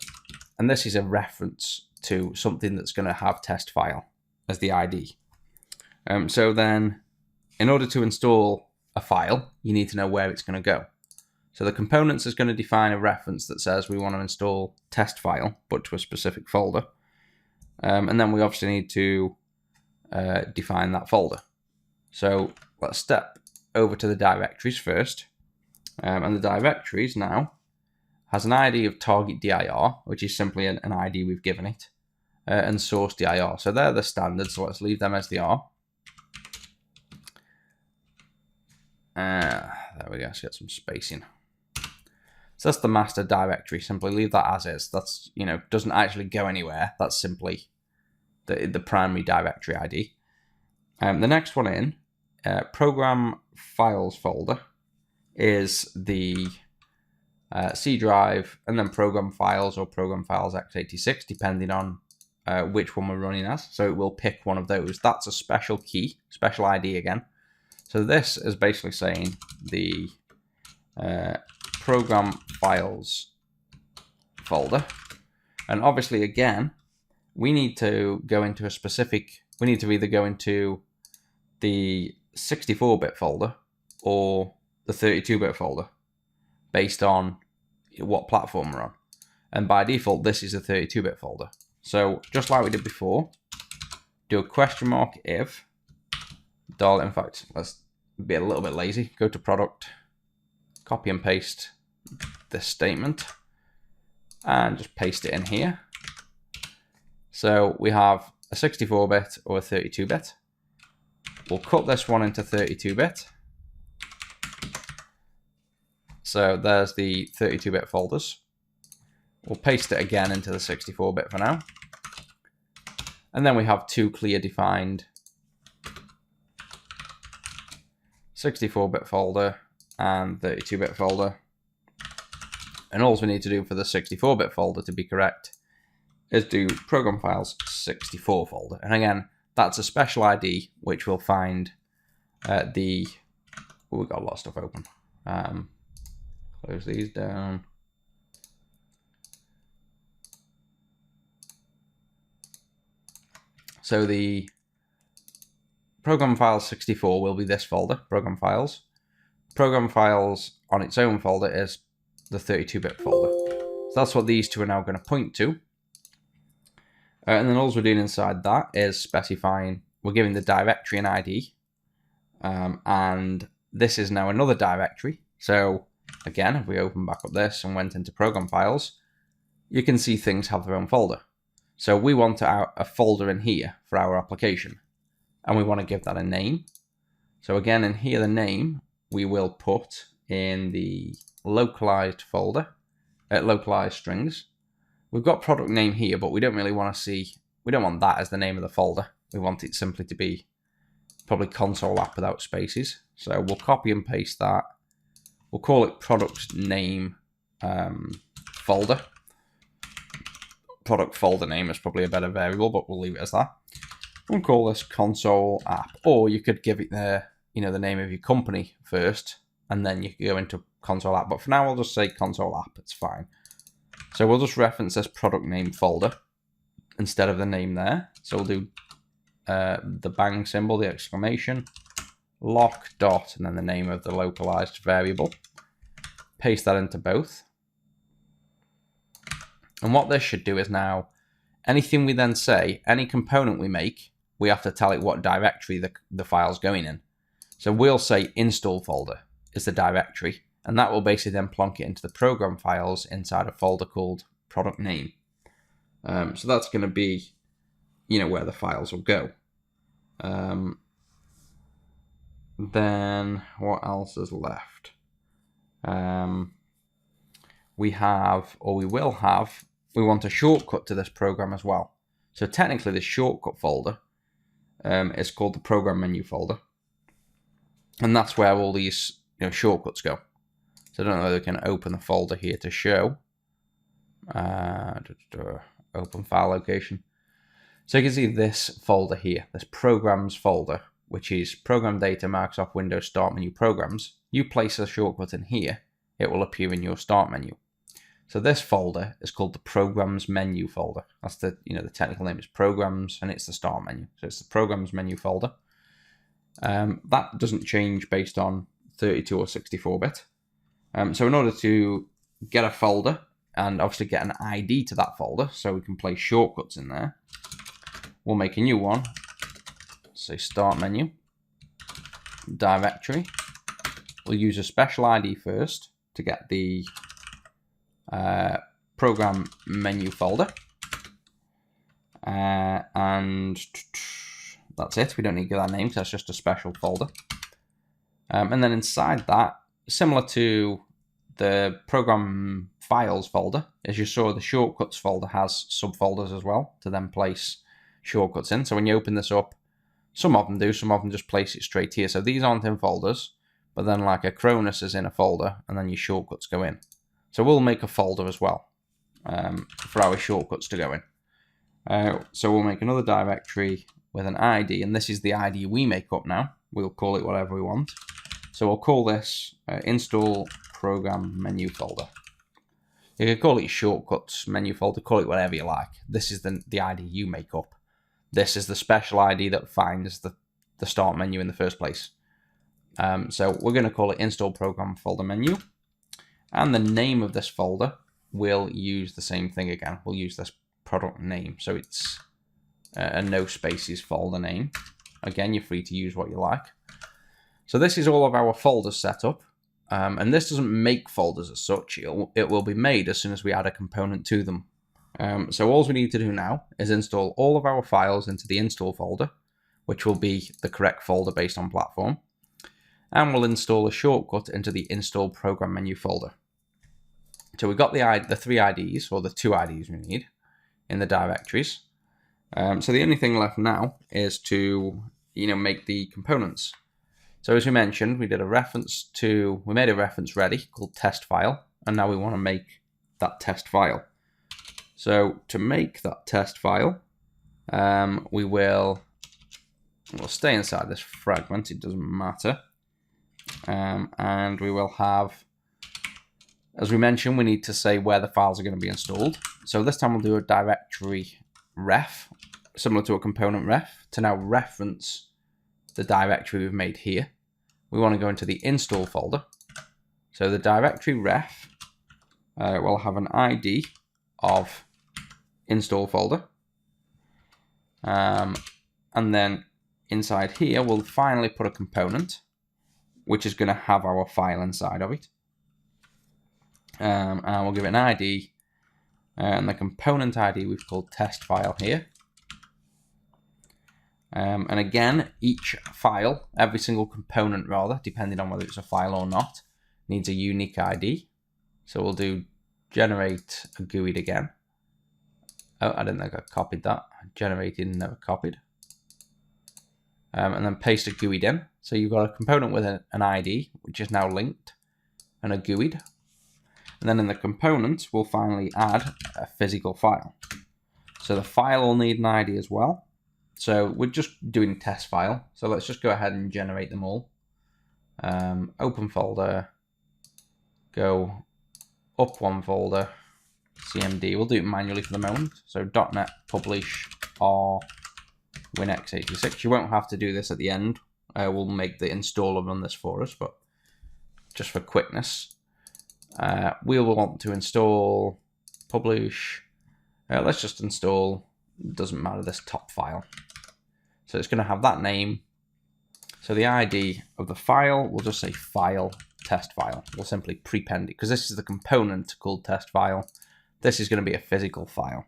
and this is a reference to something that's going to have test file as the ID. So then, in order to install a file, you need to know where it's going to go. So the components is going to define a reference that says we want to install test file, but to a specific folder. And then we obviously need to define that folder. So let's step over to the directories first. And the directories now has an ID of target dir, which is simply an ID we've given it, and source dir. So they're the standards, so let's leave them as they are. There we go, let's get some spacing. So that's the master directory, simply leave that as is. That's, doesn't actually go anywhere. That's simply the primary directory ID. The next one in, program files folder, is the C drive, and then program files or program files x86, depending on which one we're running as. So it will pick one of those. That's a special key, special ID again. So this is basically saying the program files folder. And obviously, again, we need to go into a specific, we need to either go into the 64-bit folder or the 32-bit folder based on what platform we're on. And by default, this is a 32-bit folder. So just like we did before, do a question mark if, in fact, let's be a little bit lazy, go to product, copy and paste this statement, and just paste it in here. So we have a 64-bit or a 32-bit. We'll cut this one into 32-bit. So there's the 32-bit folders. We'll paste it again into the 64-bit for now. And then we have two clear defined 64-bit folder and 32-bit folder. And all we need to do for the 64-bit folder to be correct is do program files 64 folder. And again, that's a special ID which we'll find we've got a lot of stuff open. Close these down. So the program files 64 will be this folder, program files. Program files on its own folder is the 32-bit folder. So that's what these two are now going to point to. And then all we're doing inside that is specifying, we're giving the directory an ID. And this is now another directory. So again, if we open back up this and went into program files, you can see things have their own folder. So we want a folder in here for our application, and we want to give that a name. So again, in here, the name we will put in the localized folder, localized strings. We've got product name here, but we don't really want to see, we don't want that as the name of the folder. We want it simply to be probably console app without spaces. So we'll copy and paste that. We'll call it product name folder. Product folder name is probably a better variable, but we'll leave it as that. We'll call this console app, or you could give it the name of your company first, and then you could go into console app. But for now, I'll just say console app. It's fine. So we'll just reference this product name folder instead of the name there. So we'll do the bang symbol, the exclamation, lock dot, and then the name of the localized variable. Paste that into both. And what this should do is now, anything we then say, any component we make, we have to tell it what directory the file's going in. So we'll say install folder is the directory, and that will basically then plonk it into the program files inside a folder called product name. So that's going to be, where the files will go. Then what else is left? We want a shortcut to this program as well. So technically the shortcut folder is called the program menu folder. And that's where all these shortcuts go. So I don't know whether we can open the folder here to show. Open file location. So you can see this folder here, this programs folder, which is program data, Microsoft Windows Start Menu programs. You place a shortcut in here, it will appear in your start menu. So this folder is called the programs menu folder. That's the technical name is programs, and it's the start menu. So it's the programs menu folder. That doesn't change based on 32 or 64-bit. So in order to get a folder and obviously get an ID to that folder, so we can place shortcuts in there, we'll make a new one. Say start menu, directory. We'll use a special ID first to get the program menu folder. And that's it. We don't need to give that name because that's just a special folder. And then inside that, similar to the program files folder, as you saw, the shortcuts folder has subfolders as well to then place shortcuts in. So when you open this up, some of them do, some of them just place it straight here. So these aren't in folders, but then like Acronis is in a folder, and then your shortcuts go in. So we'll make a folder as well for our shortcuts to go in. So we'll make another directory with an ID, and this is the ID we make up now. We'll call it whatever we want. So we'll call this install program menu folder. You can call it shortcuts menu folder, call it whatever you like. This is the ID you make up. This is the special ID that finds the start menu in the first place. So we're going to call it install program folder menu. And the name of this folder will use the same thing again. We'll use this product name. So it's a no spaces folder name. Again, you're free to use what you like. So this is all of our folders set up. And this doesn't make folders as such. It will be made as soon as we add a component to them. So all we need to do now is install all of our files into the install folder, which will be the correct folder based on platform. And we'll install a shortcut into the install program menu folder. So we've got the three IDs, or the two IDs we need in the directories. So the only thing left now is to make the components. So as we mentioned, we made a reference ready called test file, and now we want to make that test file. So to make that test file, we'll stay inside this fragment, it doesn't matter. And we will have, as we mentioned, we need to say where the files are going to be installed. So this time we'll do a directory ref, similar to a component ref, to now reference the directory we've made here. We want to go into the install folder. So the directory ref will have an ID of install folder. And then inside here, we'll finally put a component, which is going to have our file inside of it. And we'll give it an ID. And the component ID we've called test file here. And again, each file, every single component rather, depending on whether it's a file or not, needs a unique ID. So we'll do generate a GUID again. Oh, I didn't think I copied that. Generated, never copied. And then paste a GUID in. So you've got a component with an ID, which is now linked, and a GUID. And then in the component, we'll finally add a physical file. So the file will need an ID as well. So we're just doing test file. So let's just go ahead and generate them all. Open folder, go up one folder, CMD. We'll do it manually for the moment. So .NET publish R WinX86. You won't have to do this at the end. We'll make the installer run this for us, but just for quickness, we will want to install publish. Let's just install, doesn't matter, this top file. So it's going to have that name. So the ID of the file, we'll just say file test file. We'll simply prepend it because this is the component called test file. This is going to be a physical file.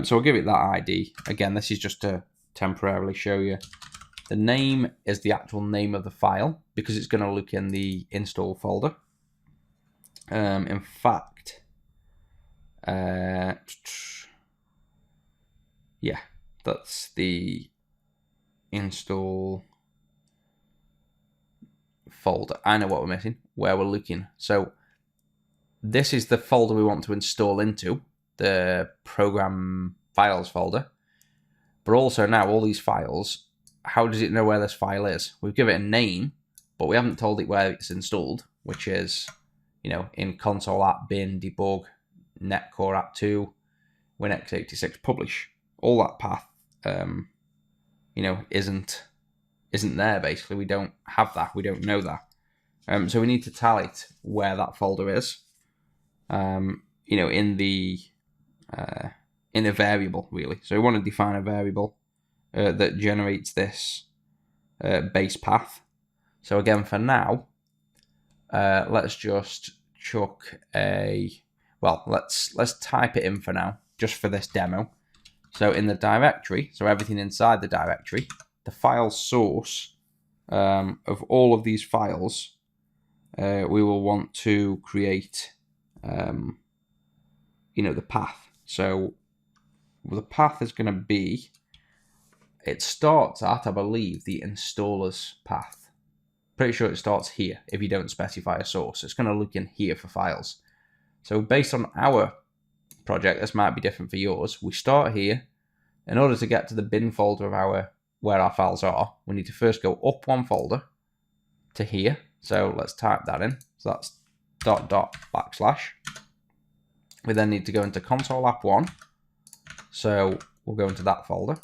So we'll give it that ID. Again, this is just to temporarily show you. The name is the actual name of the file because it's going to look in the install folder. In fact, yeah, that's the install folder. I know what we're missing, where we're looking. So this is the folder we want to install into, the program files folder. But also now all these files, how does it know where this file is? We've given it a name, but we haven't told it where it's installed, which is, you know, in console app, bin, debug, netcore app 2, WinX86 publish. All that path, you know, isn't there basically. We don't have that. We don't know that. So we need to tell it where that folder is. You know, in a variable really. So we want to define a variable that generates this base path. So again, for now, let's just chuck a, well, let's type it in for now, just for this demo. So in the directory, so everything inside the directory, the file source of all of these files, we will want to create, you know, the path. So the path is going to be, it starts at, I believe, the installer's path. Pretty sure it starts here if you don't specify a source. It's going to look in here for files. So based on our project, this might be different for yours. We start here. In order to get to the bin folder of where our files are, we need to first go up one folder to here. So let's type that in. So that's // We then need to go into console app 1. So we'll go into that folder.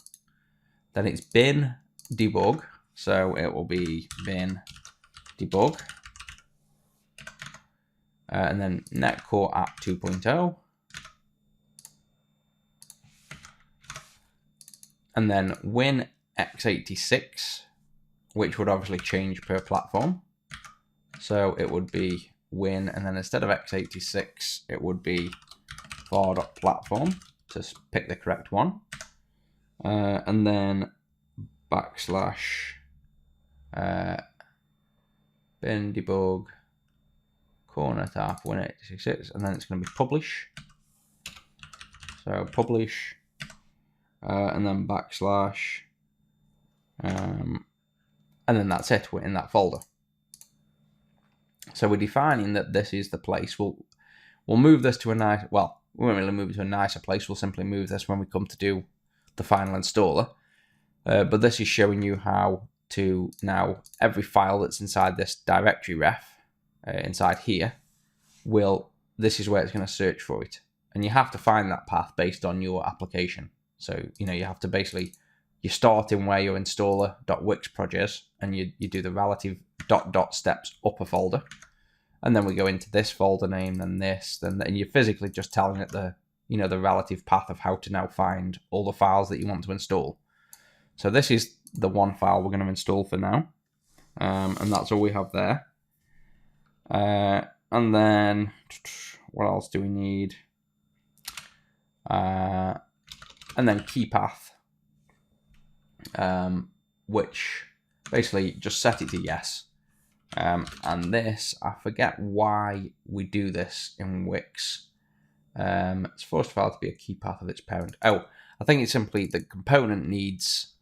Then it's bin debug. So it will be bin debug. And then netcore app 2.0. And then WinX86, which would obviously change per platform. So it would be Win, and then instead of x86, it would be var.platform to pick the correct one. And then / bin debug corner tap Win86, and then it's going to be publish. So publish. And then / and then that's it. We're in that folder. So we're defining that this is the place. We'll move this to a nice, well, we won't really move it to a nicer place. We'll simply move this when we come to do the final installer. But this is showing you how to now, every file that's inside this directory ref, inside here, this is where it's going to search for it. And you have to find that path based on your application. So, you have to basically, you start in where your installer.wix project is, and you do the relative ... steps up a folder. And then we go into this folder name, then this, then you're physically just telling it the relative path of how to now find all the files that you want to install. So this is the one file we're going to install for now. And that's all we have there. And then what else do we need? And then key path, which basically just set it to yes. And this, I forget why we do this in Wix. It's forced file to be a key path of its parent. Oh, I think it's simply the component needs,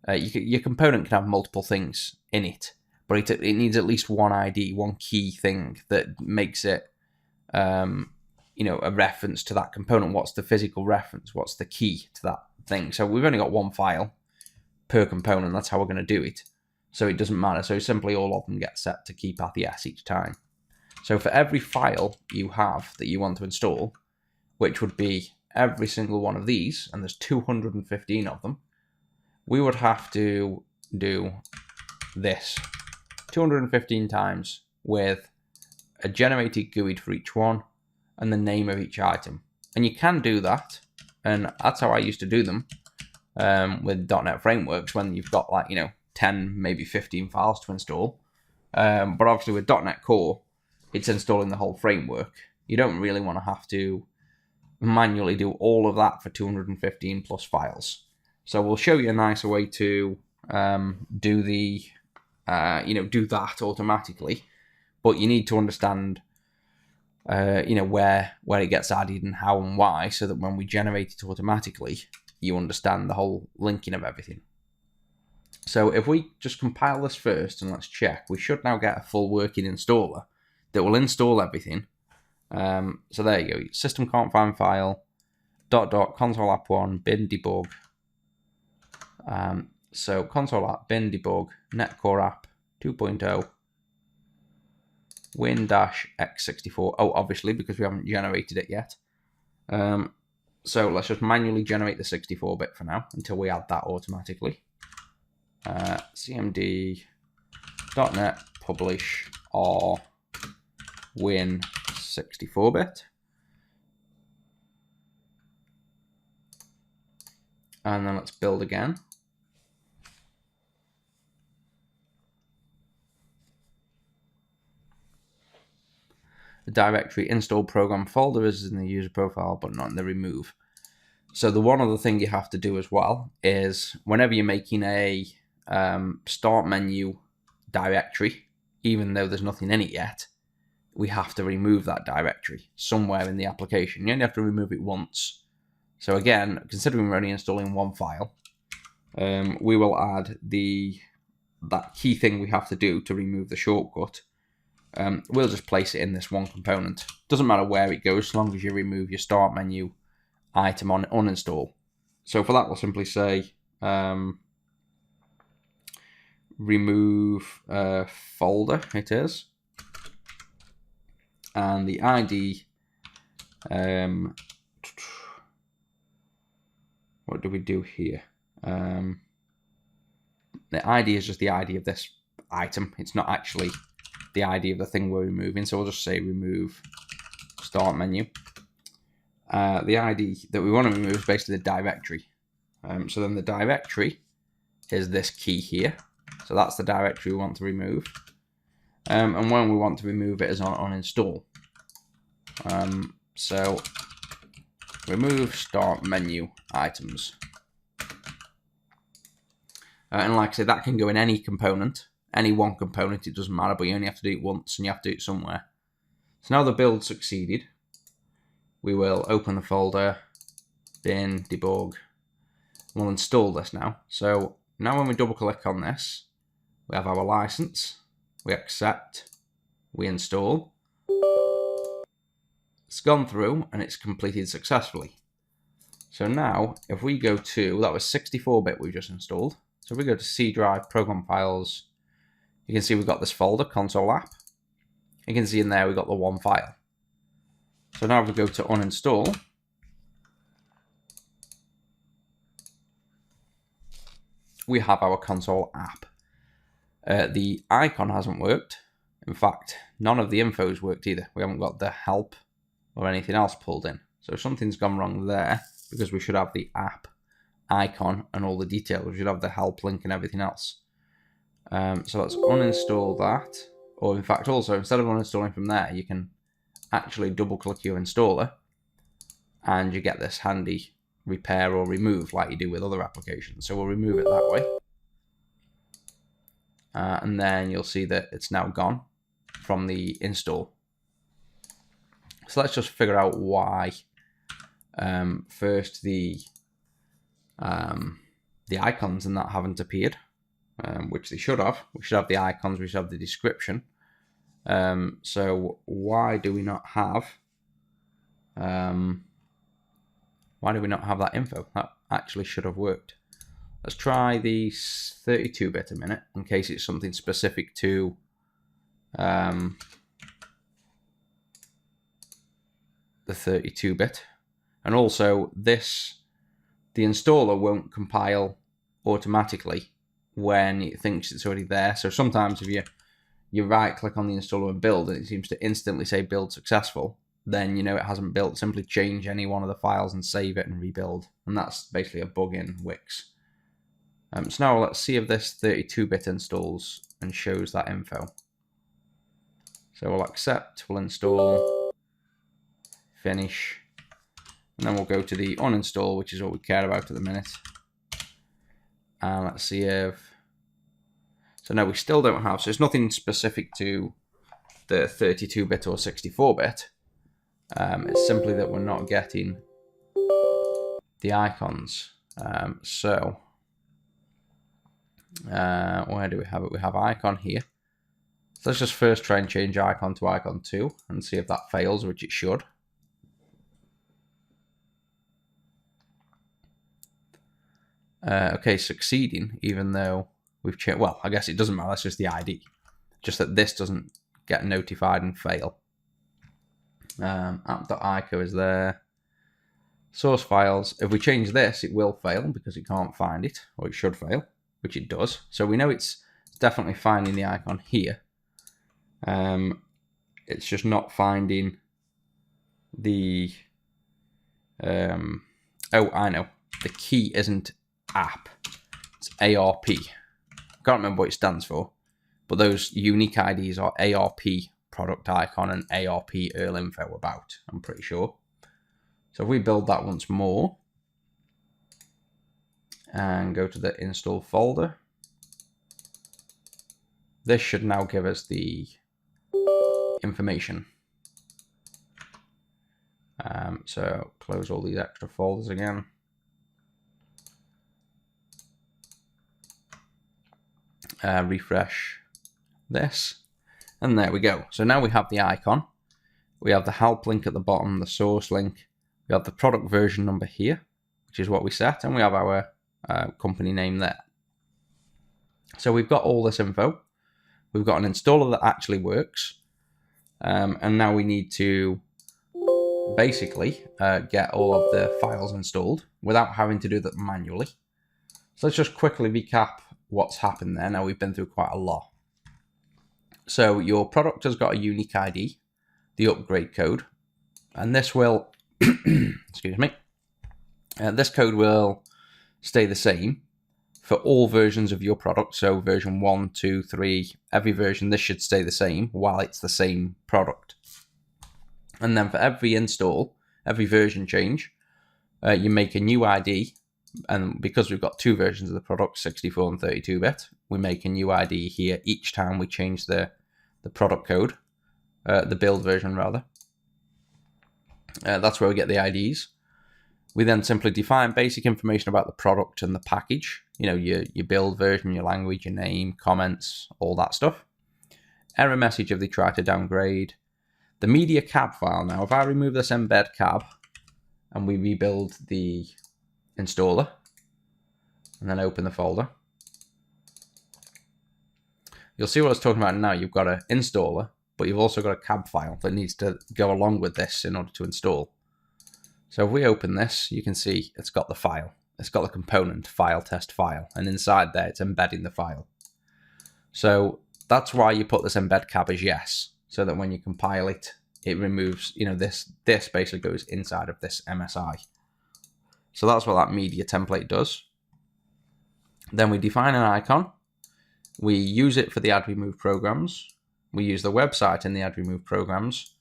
your component can have multiple things in it, but it needs at least one ID, one key thing that makes it, a reference to that component. What's the physical reference? What's the key to that thing? So we've only got one file per component. That's how we're going to do it. So it doesn't matter. So simply all of them get set to key path yes each time. So for every file you have that you want to install, which would be every single one of these, and there's 215 of them, we would have to do this 215 times with a generated GUID for each one and the name of each item. And you can do that, and that's how I used to do them with .NET Frameworks, when you've got 10, maybe 15 files to install. But obviously with .NET Core, it's installing the whole framework. You don't really want to have to manually do all of that for 215 plus files. So we'll show you a nicer way to do that automatically. But you need to understand, where it gets added and how and why, so that when we generate it automatically, you understand the whole linking of everything. So if we just compile this first and let's check, we should now get a full working installer that will install everything. So there you go. System can't find file, ... console app 1 bin debug. So console app bin debug netcore app 2.0 win-x64. Oh, obviously, because we haven't generated it yet. So let's just manually generate the 64-bit for now until we add that automatically. cmd .NET publish r win 64-bit. And then let's build again. The directory install program folder is in the user profile, but not in the remove. So the one other thing you have to do as well is whenever you're making a start menu directory, even though there's nothing in it yet, we have to remove that directory somewhere in the application. You only have to remove it once. So again, considering we're only installing one file, we will add that key thing we have to do to remove the shortcut. We'll just place it in this one component. Doesn't matter where it goes, as long as you remove your start menu item on uninstall. So for that, we'll simply say remove folder, it is. And the ID, what do we do here? The ID is just the ID of this item. It's not actually the ID of the thing we're removing. So we'll just say remove start menu. The ID that we want to remove is basically the directory. So then the directory is this key here. So that's the directory we want to remove. And when we want to remove it is on uninstall. So remove start menu items. And like I said, that can go in any component, any one component, it doesn't matter, but you only have to do it once and you have to do it somewhere. So now the build succeeded. We will open the folder, bin, debug. We'll install this now. So now when we double click on this, we have our license, we accept, we install. it's gone through and it's completed successfully. So now, if we go to, that was 64-bit we just installed. So if we go to C drive, program files, you can see we've got this folder, console app. You can see in there we've got the one file. So now if we go to uninstall, we have our console app. The icon hasn't worked. In fact, none of the info's worked either. We haven't got the help or anything else pulled in. So something's gone wrong there, because we should have the app icon and all the details. We should have the help link and everything else. So let's uninstall that. Or in fact, also, instead of uninstalling from there, you can actually double click your installer and you get this handy repair or remove like you do with other applications. So we'll remove it that way. And then you'll see that it's now gone from the install. So let's just figure out why. First, the icons and that haven't appeared, which they should have. We should have the icons, we should have the description. So why do we not have that info? That actually should have worked. Let's try the 32-bit a minute, in case it's something specific to the 32-bit. And also, the installer won't compile automatically when it thinks it's already there. So sometimes if you right-click on the installer and build, and it seems to instantly say build successful, then you know it hasn't built. Simply change any one of the files and save it and rebuild. And that's basically a bug in Wix. So now let's see if this 32-bit installs and shows that info. So we'll accept, we'll install, finish, and then we'll go to the uninstall, which is what we care about at the minute. And let's see if... So no, we still don't have... So it's nothing specific to the 32-bit or 64-bit. It's simply that we're not getting the icons. Where do we have it? We have icon here. So let's just first try and change icon to icon 2 and see if that fails, which it should. Okay, succeeding, even though we've changed. Well, I guess it doesn't matter, that's just the ID. Just that this doesn't get notified and fail. App.ico is there. Source files. If we change this, it will fail because it can't find it, or it should fail, which it does. So we know it's definitely finding the icon here. It's just not finding the... oh, I know. The key isn't app. It's ARP. I can't remember what it stands for, but those unique IDs are ARP product icon and ARP URL info about, I'm pretty sure. So if we build that once more and go to the install folder, this should now give us the information. So close all these extra folders again. Refresh this, and there we go. So now we have the icon, we have the help link at the bottom, the source link, we have the product version number here, which is what we set, and we have our company name there. So we've got all this info, we've got an installer that actually works, and now we need to basically get all of the files installed without having to do that manually. So let's just quickly recap what's happened there. Now we've been through quite a lot. So your product has got a unique ID, the upgrade code, and this will, excuse me, this code will stay the same for all versions of your product. So version 1, 2, 3, every version, this should stay the same while it's the same product. And then for every install, every version change, you make a new ID. And because we've got two versions of the product, 64 and 32-bit, we make a new ID here each time we change the product code, the build version rather. That's where we get the IDs. We then simply define basic information about the product and the package. You know, your build version, your language, your name, comments, all that stuff. Error message if they try to downgrade. The media cab file now, if I remove this embed cab and we rebuild the installer and then open the folder, you'll see what I was talking about now. You've got an installer, but you've also got a cab file that needs to go along with this in order to install. So if we open this, you can see it's got the file. It's got the component file test file, and inside there it's embedding the file. So that's why you put this embed cab as yes, so that when you compile it, it removes, this basically goes inside of this MSI. So that's what that media template does. Then we define an icon. We use it for the add remove programs. We use the website in the add remove programs.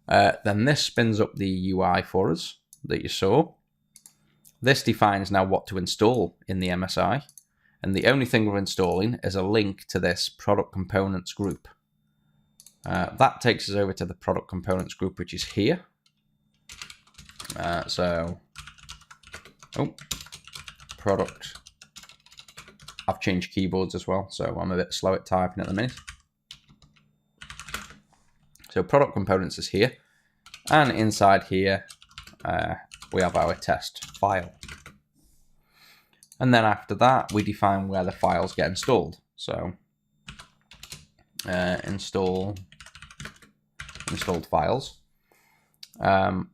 Then this spins up the UI for us that you saw. This defines now what to install in the MSI. And the only thing we're installing is a link to this product components group. That takes us over to the product components group, which is here. Product. I've changed keyboards as well, so I'm a bit slow at typing at the minute. So product components is here. And inside here, we have our test file. And then after that, we define where the files get installed. So installed files. And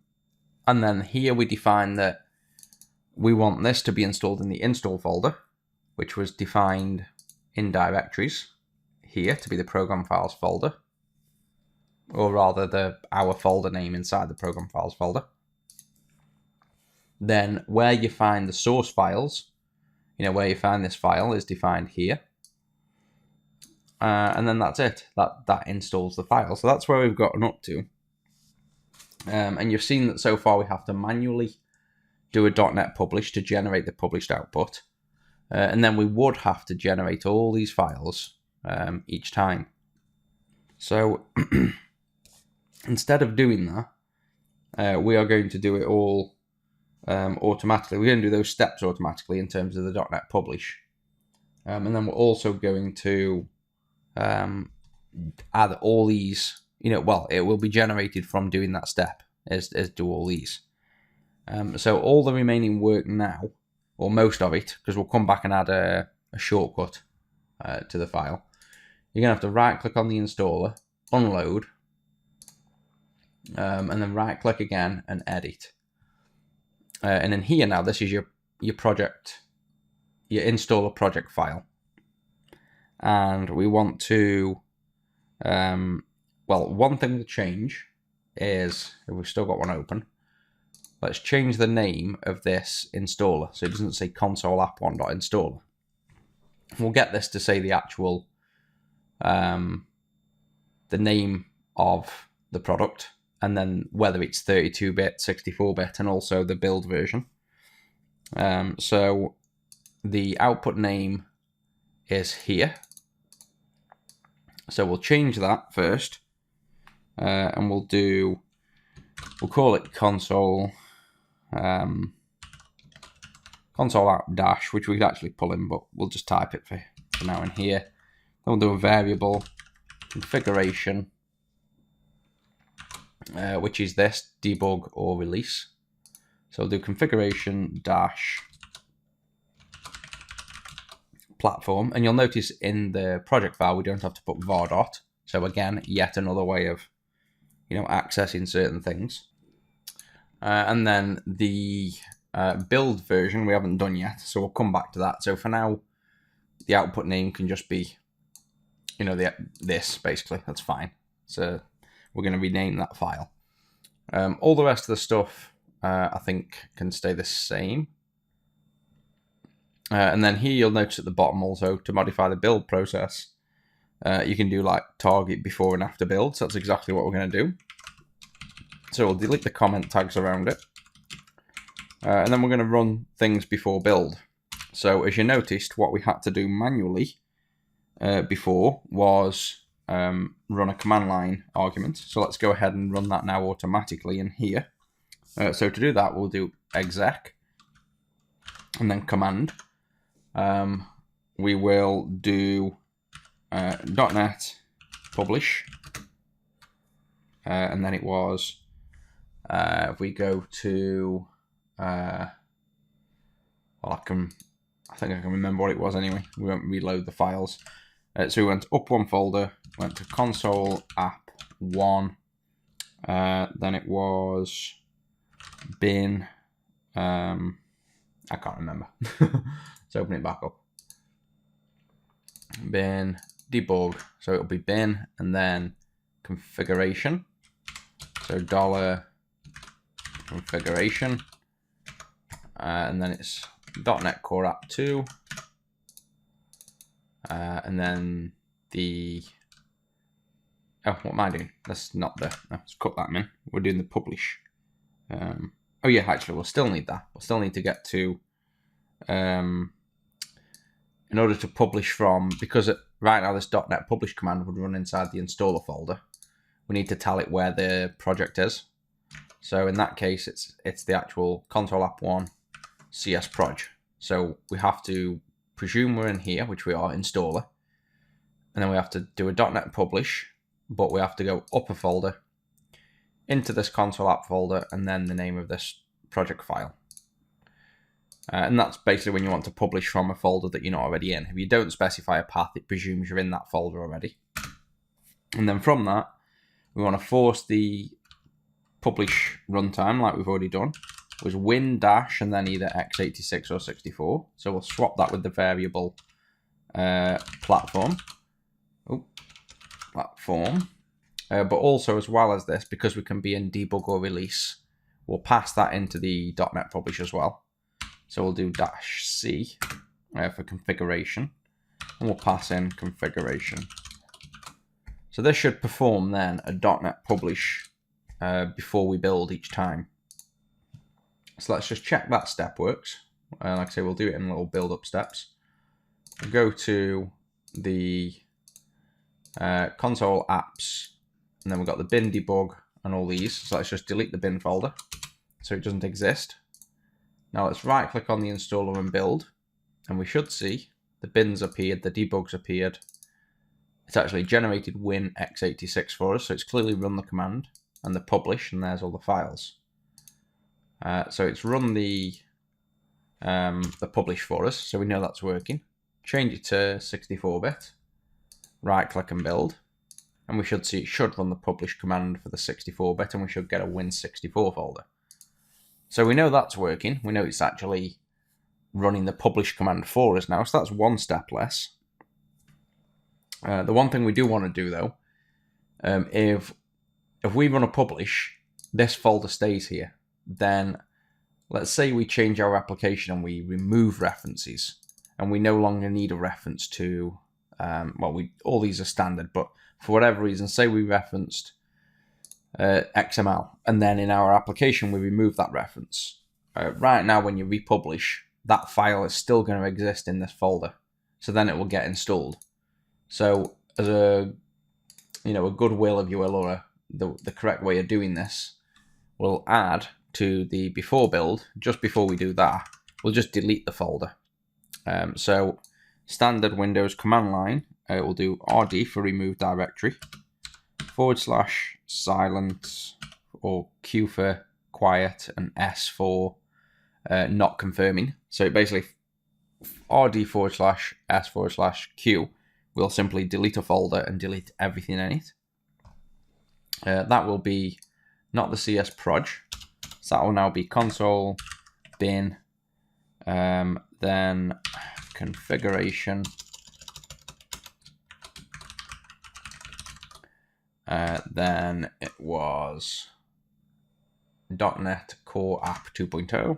then here we define that we want this to be installed in the install folder, which was defined in directories here to be the program files folder, or rather our folder name inside the program files folder. Then where you find the source files, where you find this file is defined here. And then that's it. That installs the file. So that's where we've gotten up to. And you've seen that so far we have to manually do a .NET publish to generate the published output. And then we would have to generate all these files each time. So instead of doing that, we are going to do it all automatically. We're going to do those steps automatically in terms of the .NET publish. And then we're also going to add all these, it will be generated from doing that step as do all these. So all the remaining work now, or most of it, because we'll come back and add a shortcut to the file. You're going to have to right click on the installer, unload, and then right click again and edit. And in here now, this is your project, your installer project file. And we want to, one thing to change is, if we've still got one open, let's change the name of this installer. So it doesn't say console app1.installer. We'll get this to say the actual, the name of the product, and then whether it's 32-bit, 64-bit, and also the build version. So the output name is here. So we'll change that first, and we'll call it console app dash, which we could actually pull in, but we'll just type it for now in here. Then we'll do a variable configuration, which is this debug or release. So we'll do configuration dash platform, and you'll notice in the project file we don't have to put var dot. So again, yet another way of accessing certain things. And then the build version we haven't done yet, so we'll come back to that. So for now, the output name can just be this basically. That's fine. So we're going to rename that file. All the rest of the stuff I think can stay the same. And then here you'll notice at the bottom also, to modify the build process, you can do like target before and after build. So that's exactly what we're going to do. So we'll delete the comment tags around it. And then we're going to run things before build. So as you noticed, what we had to do manually before was run a command line argument. So let's go ahead and run that now automatically in here. So to do that, we'll do exec and then command. We will do .NET publish and then it was, if we go to, well, I think I can remember what it was anyway. We won't reload the files. So we went up one folder, went to console app 1, then it was bin, I can't remember. Let's open it back up. Bin, debug, so it'll be bin, and then configuration. So $configuration, and then it's .NET Core App 2, and then the, oh, what am I doing? That's not the, let's cut that in. We're doing the publish. Oh yeah, actually, we'll still need that. We'll still need to get to, in order to publish from, because right now this .NET publish command would run inside the installer folder, we need to tell it where the project is. So in that case, it's the actual console app 1 CS proj. So we have to presume we're in here, which we are, installer, and then we have to do a .NET publish, but we have to go up a folder into this console app folder, and then the name of this project file. And that's basically when you want to publish from a folder that you're not already in. If you don't specify a path, it presumes you're in that folder already. And then from that, we want to force the publish runtime, like we've already done, was win dash and then either x86 or 64. So we'll swap that with the variable platform. But also, as well as this, because we can be in debug or release, we'll pass that into the .NET publish as well. So we'll do -c for configuration, and we'll pass in configuration. So this should perform then a .NET publish before we build each time. So let's just check that step works. Like I say, we'll do it in little build-up steps. We'll go to the console apps, and then we've got the bin debug and all these. So let's just delete the bin folder so it doesn't exist. Now let's right click on the installer and build, and we should see the bins appeared, the debugs appeared. It's actually generated win x86 for us, so it's clearly run the command and the publish, and there's all the files. So it's run the publish for us, so we know that's working. Change it to 64-bit, right click and build, and we should see it should run the publish command for the 64-bit, and we should get a Win64 folder. So we know that's working. We know it's actually running the publish command for us now, so that's one step less. The one thing we do want to do though, if we run a publish, this folder stays here. Then let's say we change our application and we remove references, and we no longer need a reference to, all these are standard, but for whatever reason, say we referenced XML, and then in our application we remove that reference. Right now, when you republish, that file is still going to exist in this folder, so then it will get installed. So as a goodwill, if you will, or the correct way of doing this, we'll add to the before build, just before we do that, we'll just delete the folder. So standard Windows command line, we'll do RD for remove directory, / silence, or Q for quiet, and S for not confirming. So basically RD / S / Q will simply delete a folder and delete everything in it. That will be not the CS proj, so that will now be console bin, then configuration, then it was .NET Core App 2.0,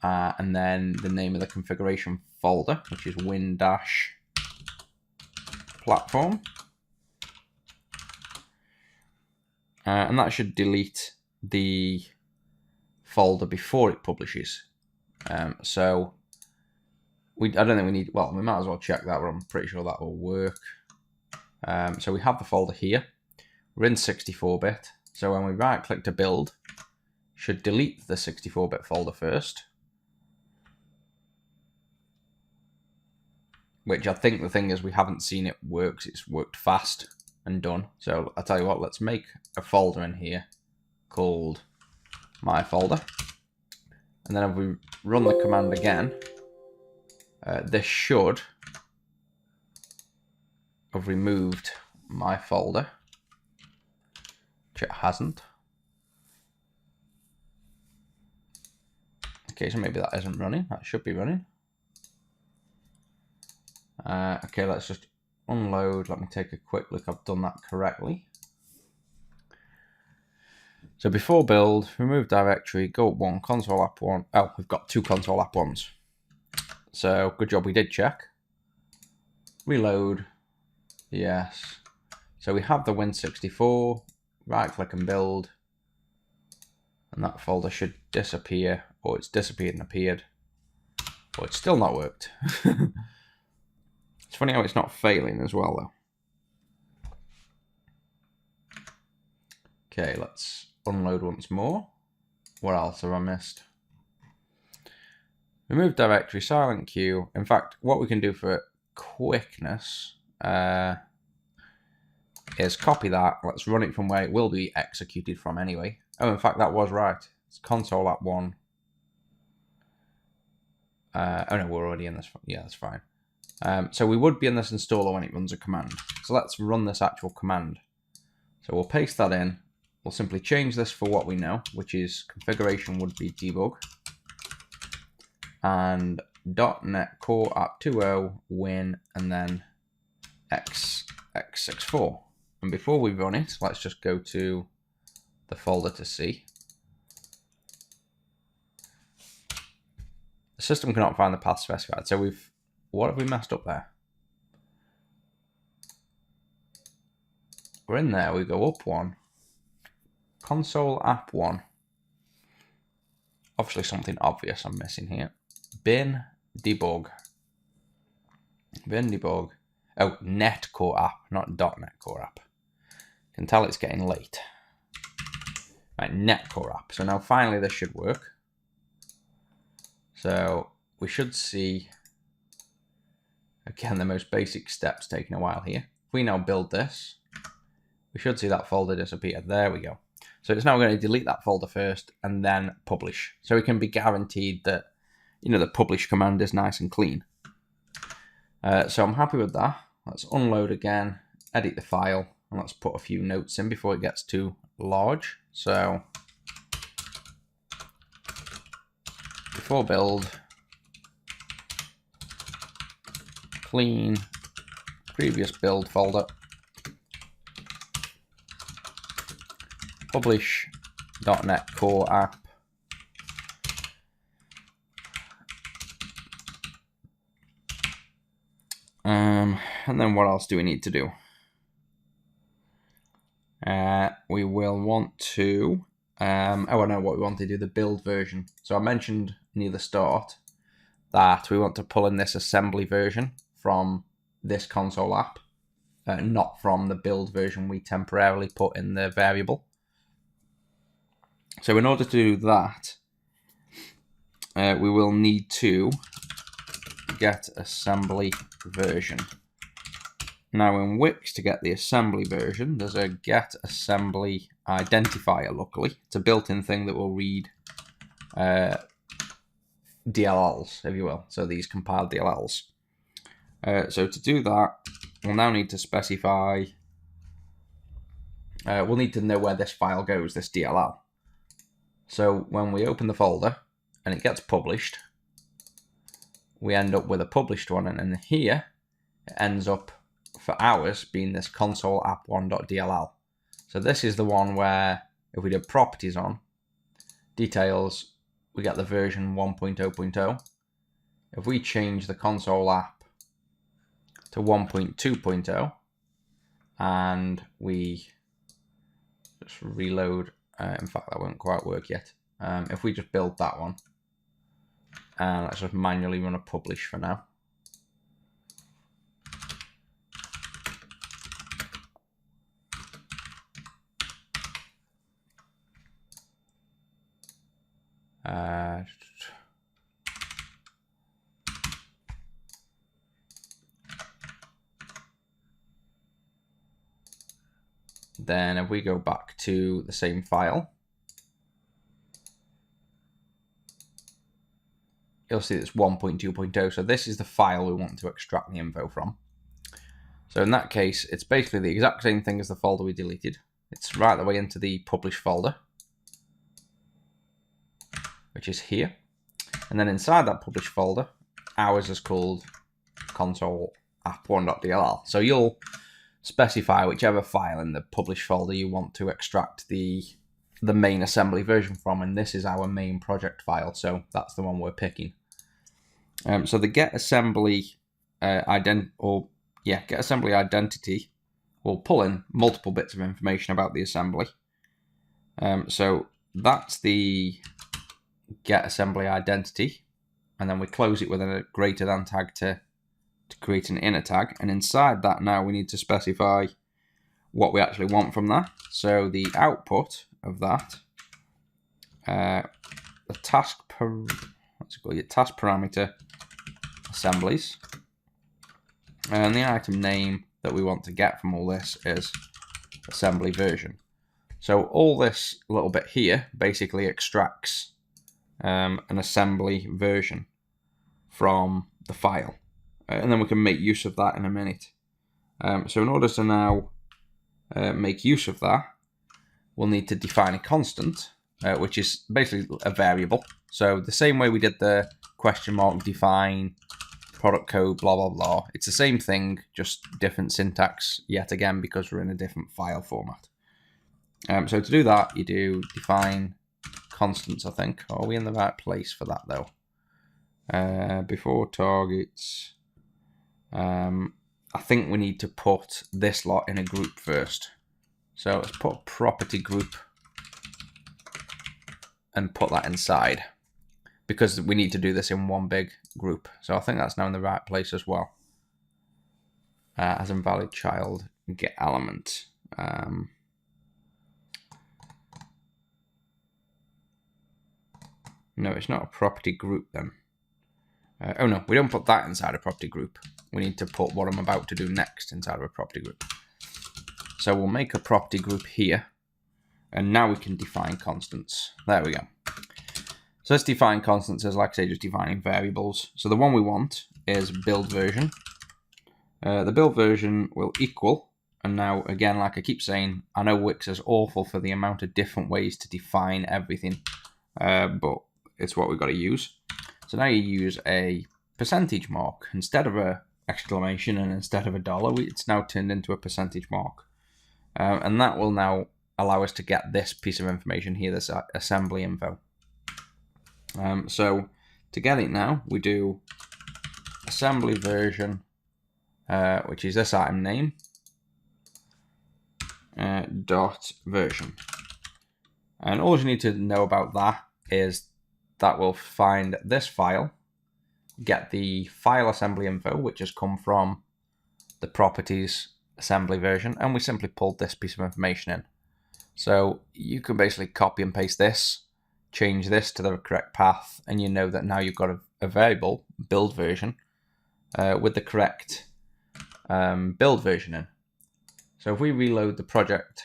and then the name of the configuration folder, which is win-platform, and that should delete the folder before it publishes. So I don't think we need, well, we might as well check that, but I'm pretty sure that will work. So we have the folder here. We're in 64-bit. So when we right click to build, should delete the 64-bit folder first. which I think the thing is we haven't seen it works. It's worked fast and done. So I'll tell you what, let's make a folder in here called my folder. And then if we run the command again, this should have removed my folder, which it hasn't. Okay, so maybe that isn't running. That should be running. Okay, let's just unload. Let me take a quick look. I've done that correctly. So before build, remove directory, go up one, console app one. Oh, we've got two console app ones. So good job, we did check. Reload. Yes. So we have the Win64. Right click and build. And that folder should disappear. Or it's disappeared and appeared. But it's still not worked. It's funny how it's not failing as well though. Okay, let's unload once more. What else have I missed? Remove directory, silent queue. In fact, what we can do for quickness is copy that. Let's run it from where it will be executed from anyway. Oh, in fact, that was right. It's console app one. Oh no, we're already in this. Yeah, that's fine. So we would be in this installer when it runs a command. So let's run this actual command. So we'll paste that in. We'll simply change this for what we know, which is configuration would be debug. And .NET Core App 2.0 win and then x64. And before we run it, let's just go to the folder to see. The system cannot find the path specified. So what have we messed up there? We're in there, we go up one. Console app one. Obviously something obvious I'm missing here. Bin debug. Bin debug. Oh, .NET Core app, not .NET Core app. You can tell it's getting late. Right, .NET Core app. So now finally this should work. So we should see, again, the most basic steps taking a while here. If we now build this, we should see that folder disappear. There we go. So it's now going to delete that folder first and then publish. So we can be guaranteed that, the publish command is nice and clean. So I'm happy with that. Let's unload again, edit the file, and let's put a few notes in before it gets too large. So before build, clean previous build folder, publish .NET Core app, and then what else do we need to do? We will want to, I know what we want to do, the build version. So I mentioned near the start that we want to pull in this assembly version from this console app, not from the build version we temporarily put in the variable. So in order to do that, we will need to get assembly version. Now in Wix, to get the assembly version, there's a get assembly identifier, luckily. It's a built-in thing that will read DLLs, if you will. So these compiled DLLs. So to do that, we'll now need to specify, we'll need to know where this file goes, this DLL. So when we open the folder and it gets published, we end up with a published one, and in here it ends up for ours being this console app1.dll. So this is the one where if we did properties on details, we get the version 1.0.0. If we change the console app to 1.2.0 and we just reload, in fact that won't quite work yet. If we just build that one, and let's just manually run a publish for now. Then if we go back to the same file, you'll see it's 1.2.0. So this is the file we want to extract the info from. So in that case, it's basically the exact same thing as the folder we deleted. It's right the way into the publish folder, which is here. And then inside that publish folder, ours is called console app1.dll. So you'll specify whichever file in the publish folder you want to extract the main assembly version from, and this is our main project file, so that's the one we're picking. So the get assembly identity will pull in multiple bits of information about the assembly. So that's the get assembly identity, and then we close it with a greater than tag to create an inner tag, and inside that now we need to specify what we actually want from that. So the output of that, the task parameter assemblies, and the item name that we want to get from all this is assembly version. So all this little bit here basically extracts an assembly version from the file, and then we can make use of that in a minute. So in order to now make use of that, we'll need to define a constant, which is basically a variable. So the same way we did the question mark define product code blah blah blah, it's the same thing, just different syntax yet again because we're in a different file format. So to do that, you do define constants, I think. Are we in the right place for that though? Before targets, I think we need to put this lot in a group first. So let's put a property group and put that inside, because we need to do this in one big group. So I think that's now in the right place as well. As invalid child get element. No, it's not a property group then. Oh no, we don't put that inside a property group. We need to put what I'm about to do next inside of a property group. So we'll make a property group here, and now we can define constants. There we go. So let's define constants as, like I say, just defining variables. So the one we want is build version. The build version will equal, and now again, like I keep saying, I know Wix is awful for the amount of different ways to define everything, but it's what we've got to use. So now you use a percentage mark instead of a exclamation, and instead of a dollar, it's now turned into a percentage mark. And that will now allow us to get this piece of information here, this assembly info. So to get it now, we do assembly version, which is this item name, dot version. And all you need to know about that is that we'll find this file, get the file assembly info, which has come from the properties assembly version, and we simply pulled this piece of information in. So you can basically copy and paste this, change this to the correct path, and you know that now you've got a variable build version with the correct build version in. So if we reload the project,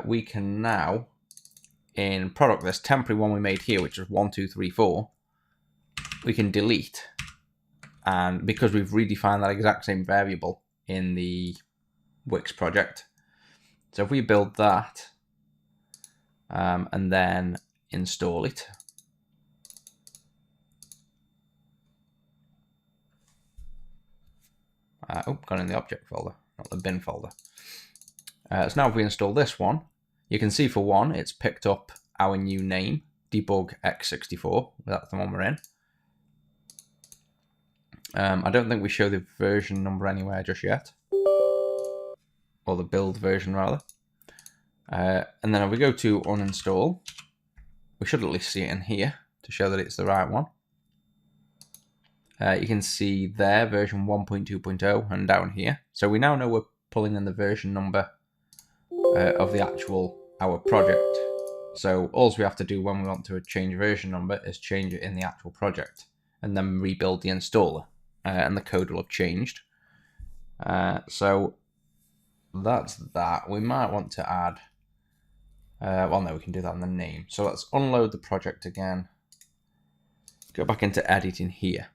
we can now, in product, this temporary one we made here, which is 1, 2, 3, 4, we can delete. And because we've redefined that exact same variable in the Wix project. So if we build that and then install it, gone in the object folder, not the bin folder. So now if we install this one, you can see for one, it's picked up our new name, debug x64. That's the one we're in. I don't think we show the version number anywhere just yet, or the build version rather. And then if we go to uninstall, we should at least see it in here to show that it's the right one. You can see there version 1.2.0 and down here. So we now know we're pulling in the version number of our project. So all we have to do when we want to change version number is change it in the actual project, and then rebuild the installer, and the code will have changed. So that's that. We might want to add, well, no, we can do that in the name. So let's unload the project again. Go back into editing here.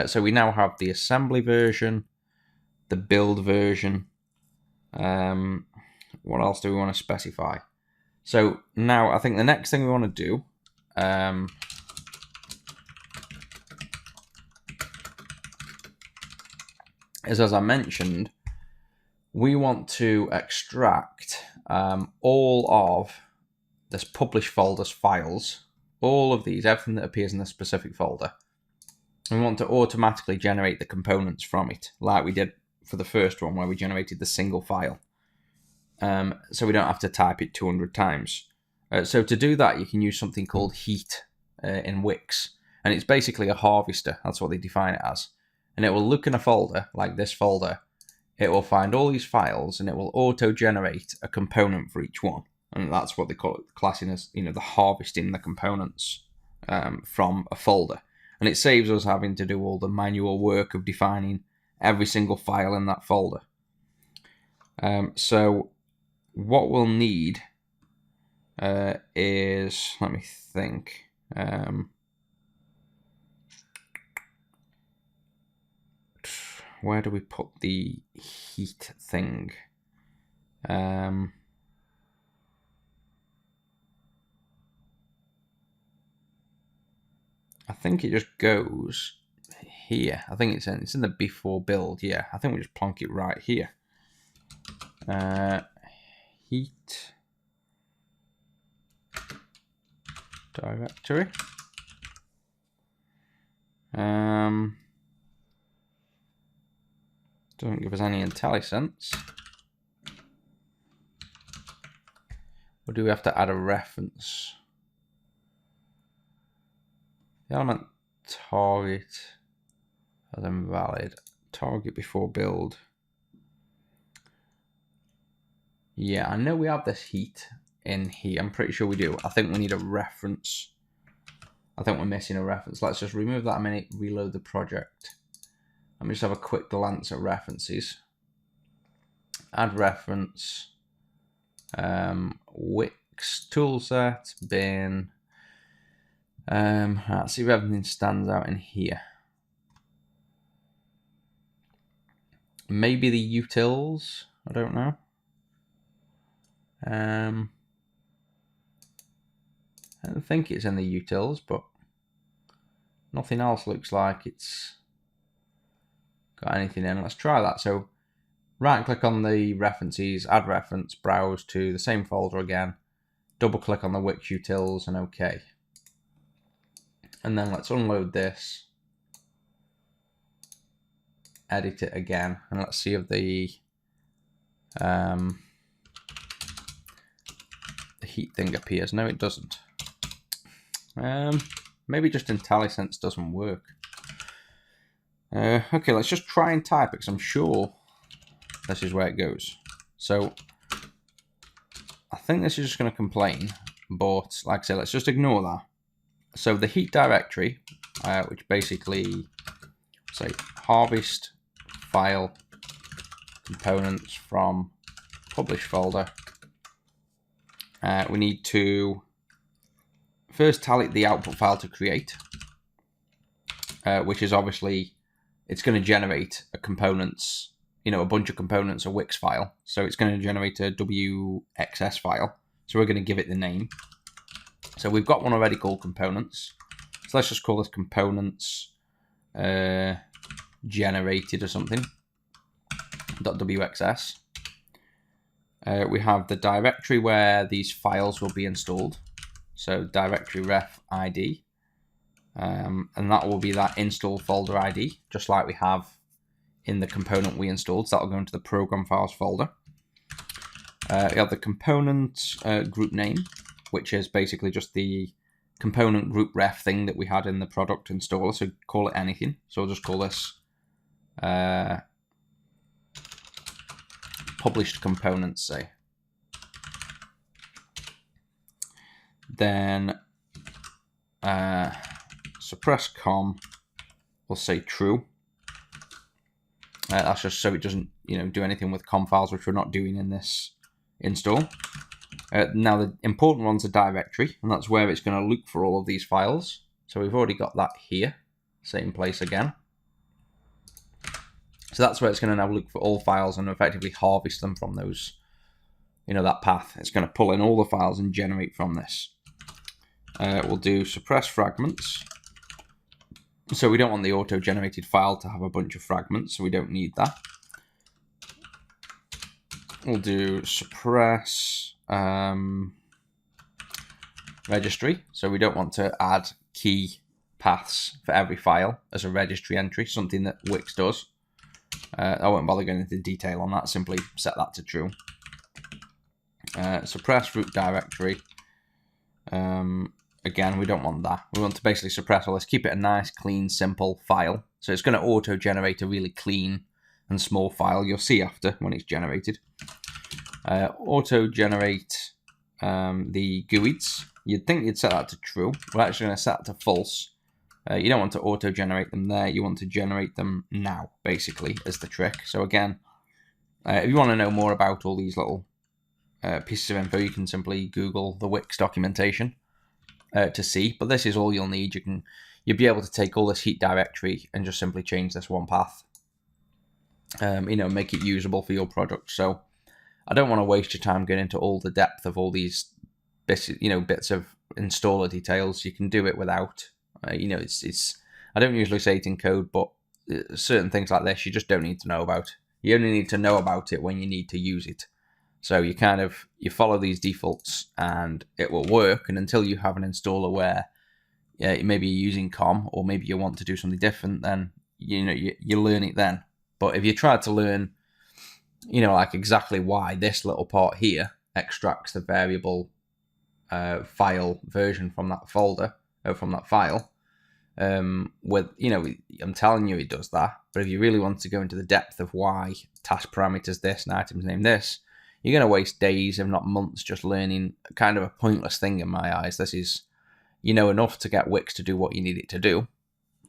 So we now have the assembly version, the build version. What else do we want to specify? So now I think the next thing we want to do, is, as I mentioned, we want to extract all of this publish folder's files, all of these, everything that appears in this specific folder. We want to automatically generate the components from it, like we did for the first one where we generated the single file. So we don't have to type it 200 times. So to do that, you can use something called heat in Wix. And it's basically a harvester. That's what they define it as. And it will look in a folder, like this folder. It will find all these files, and it will auto-generate a component for each one. And that's what they call it, classing as, the harvesting the components from a folder. And it saves us having to do all the manual work of defining every single file in that folder. So what we'll need is, let me think. Where do we put the heat thing? I think it just goes here. I think it's in the before build. Yeah, I think we just plonk it right here. Heat directory. Doesn't give us any IntelliSense. Or do we have to add a reference? The element target as invalid. Target before build. Yeah, I know we have this heat in here. I'm pretty sure we do. I think we need a reference. I think we're missing a reference. Let's just remove that a minute, reload the project. Let me just have a quick glance at references. Add reference. Wix toolset, bin. Let's see if everything stands out in here. Maybe the utils. I don't know. I don't think it's in the utils, but nothing else looks like it's got anything in. Let's try that. So right click on the references, add reference, browse to the same folder again, double click on the Wix utils and OK. And then let's unload this, edit it again, and let's see if the heat thing appears. No, it doesn't. Maybe just IntelliSense doesn't work. Okay, let's just try and type it, because I'm sure this is where it goes. So I think this is just going to complain, but like I said, let's just ignore that. So the heat directory, which basically say harvest file components from publish folder. We need to first tally the output file to create, which is obviously, it's going to generate a components, a bunch of components, a Wix file. So it's going to generate a WXS file. So we're going to give it the name. So we've got one already called components. So let's just call this components generated or something. .wxs. We have the directory where these files will be installed. So directory ref ID. And that will be that install folder ID, just like we have in the component we installed. So that'll go into the program files folder. We have the component group name, which is basically just the component group ref thing that we had in the product installer. So call it anything. So we'll just call this published components, say. Then suppress com, we'll say true. That's just so it doesn't do anything with COM files, which we're not doing in this install. Now the important one's a directory, and that's where it's going to look for all of these files. So we've already got that here, same place again. So that's where it's going to now look for all files and effectively harvest them from those, that path. It's going to pull in all the files and generate from this. We'll do suppress fragments. So we don't want the auto-generated file to have a bunch of fragments, so we don't need that. We'll do suppress registry. So we don't want to add key paths for every file as a registry entry, something that Wix does. I won't bother going into detail on that, simply set that to true. Suppress root directory. Again, we don't want that. We want to basically suppress all this, keep it a nice, clean, simple file. So it's going to auto-generate a really clean and small file. You'll see after when it's generated. Auto-generate the GUIDs. You'd think you'd set that to true. We're actually going to set that to false. You don't want to auto-generate them there. You want to generate them now, basically, is the trick. So again, if you want to know more about all these little pieces of info, you can simply Google the Wix documentation to see. But this is all you'll need. You'll be able to take all this heat directory and just simply change this one path. Make it usable for your product. So I don't want to waste your time going into all the depth of all these bits of installer details. You can do it without. It's. I don't usually say it in code, but certain things like this you just don't need to know about. You only need to know about it when you need to use it. So you follow these defaults and it will work. And until you have an installer where maybe you're using COM or maybe you want to do something different, then you learn it then. But if you try to learn, like exactly why this little part here extracts the variable file version from that folder or from that file, I'm telling you it does that. But if you really want to go into the depth of why task parameters this and items name this, you're going to waste days, if not months, just learning kind of a pointless thing in my eyes. This is, enough to get Wix to do what you need it to do.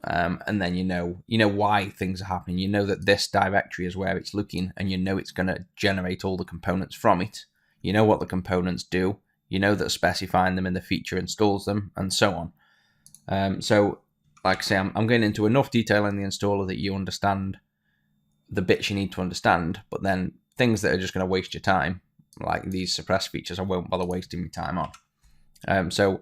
And then you know why things are happening. You know that this directory is where it's looking, and it's going to generate all the components from it. You know what the components do. You know that specifying them in the feature installs them, and so on. So, like I say, I'm going into enough detail in the installer that you understand the bits you need to understand, but then things that are just going to waste your time, like these suppress features, I won't bother wasting my time on. So,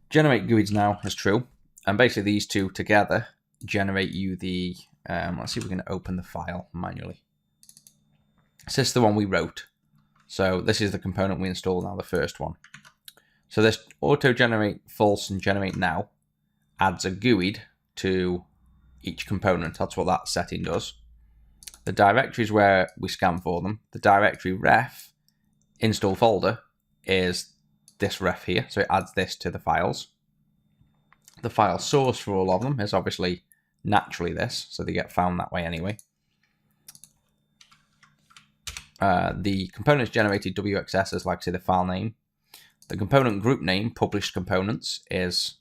generate GUIDs now is true. And basically these two together generate you the, let's see if we can open the file manually. So this is the one we wrote. So this is the component we installed now, the first one. So this auto-generate false and generate now adds a GUID to each component. That's what that setting does. The directory is where we scan for them. The directory ref install folder is this ref here. So it adds this to the files. The file source for all of them is obviously naturally this, so they get found that way anyway. The components generated WXS is, like say, the file name. The component group name, published components, is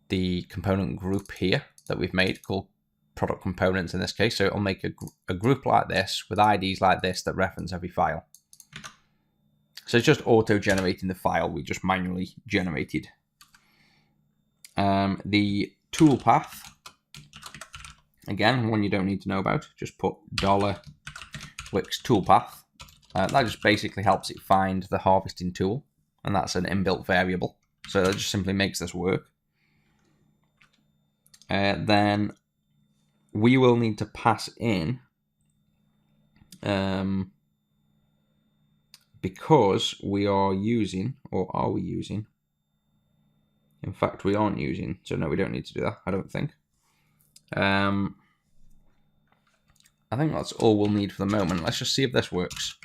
the component group here that we've made called product components in this case. So it'll make a group like this with IDs like this that reference every file. So it's just auto-generating the file we just manually generated. The toolpath, again, one you don't need to know about, just put $Wix toolpath. That just basically helps it find the harvesting tool, and that's an inbuilt variable. So that just simply makes this work. Then we will need to pass in, because we are using, or are we using? In fact, we aren't using, so no, we don't need to do that, I don't think. I think that's all we'll need for the moment. Let's just see if this works.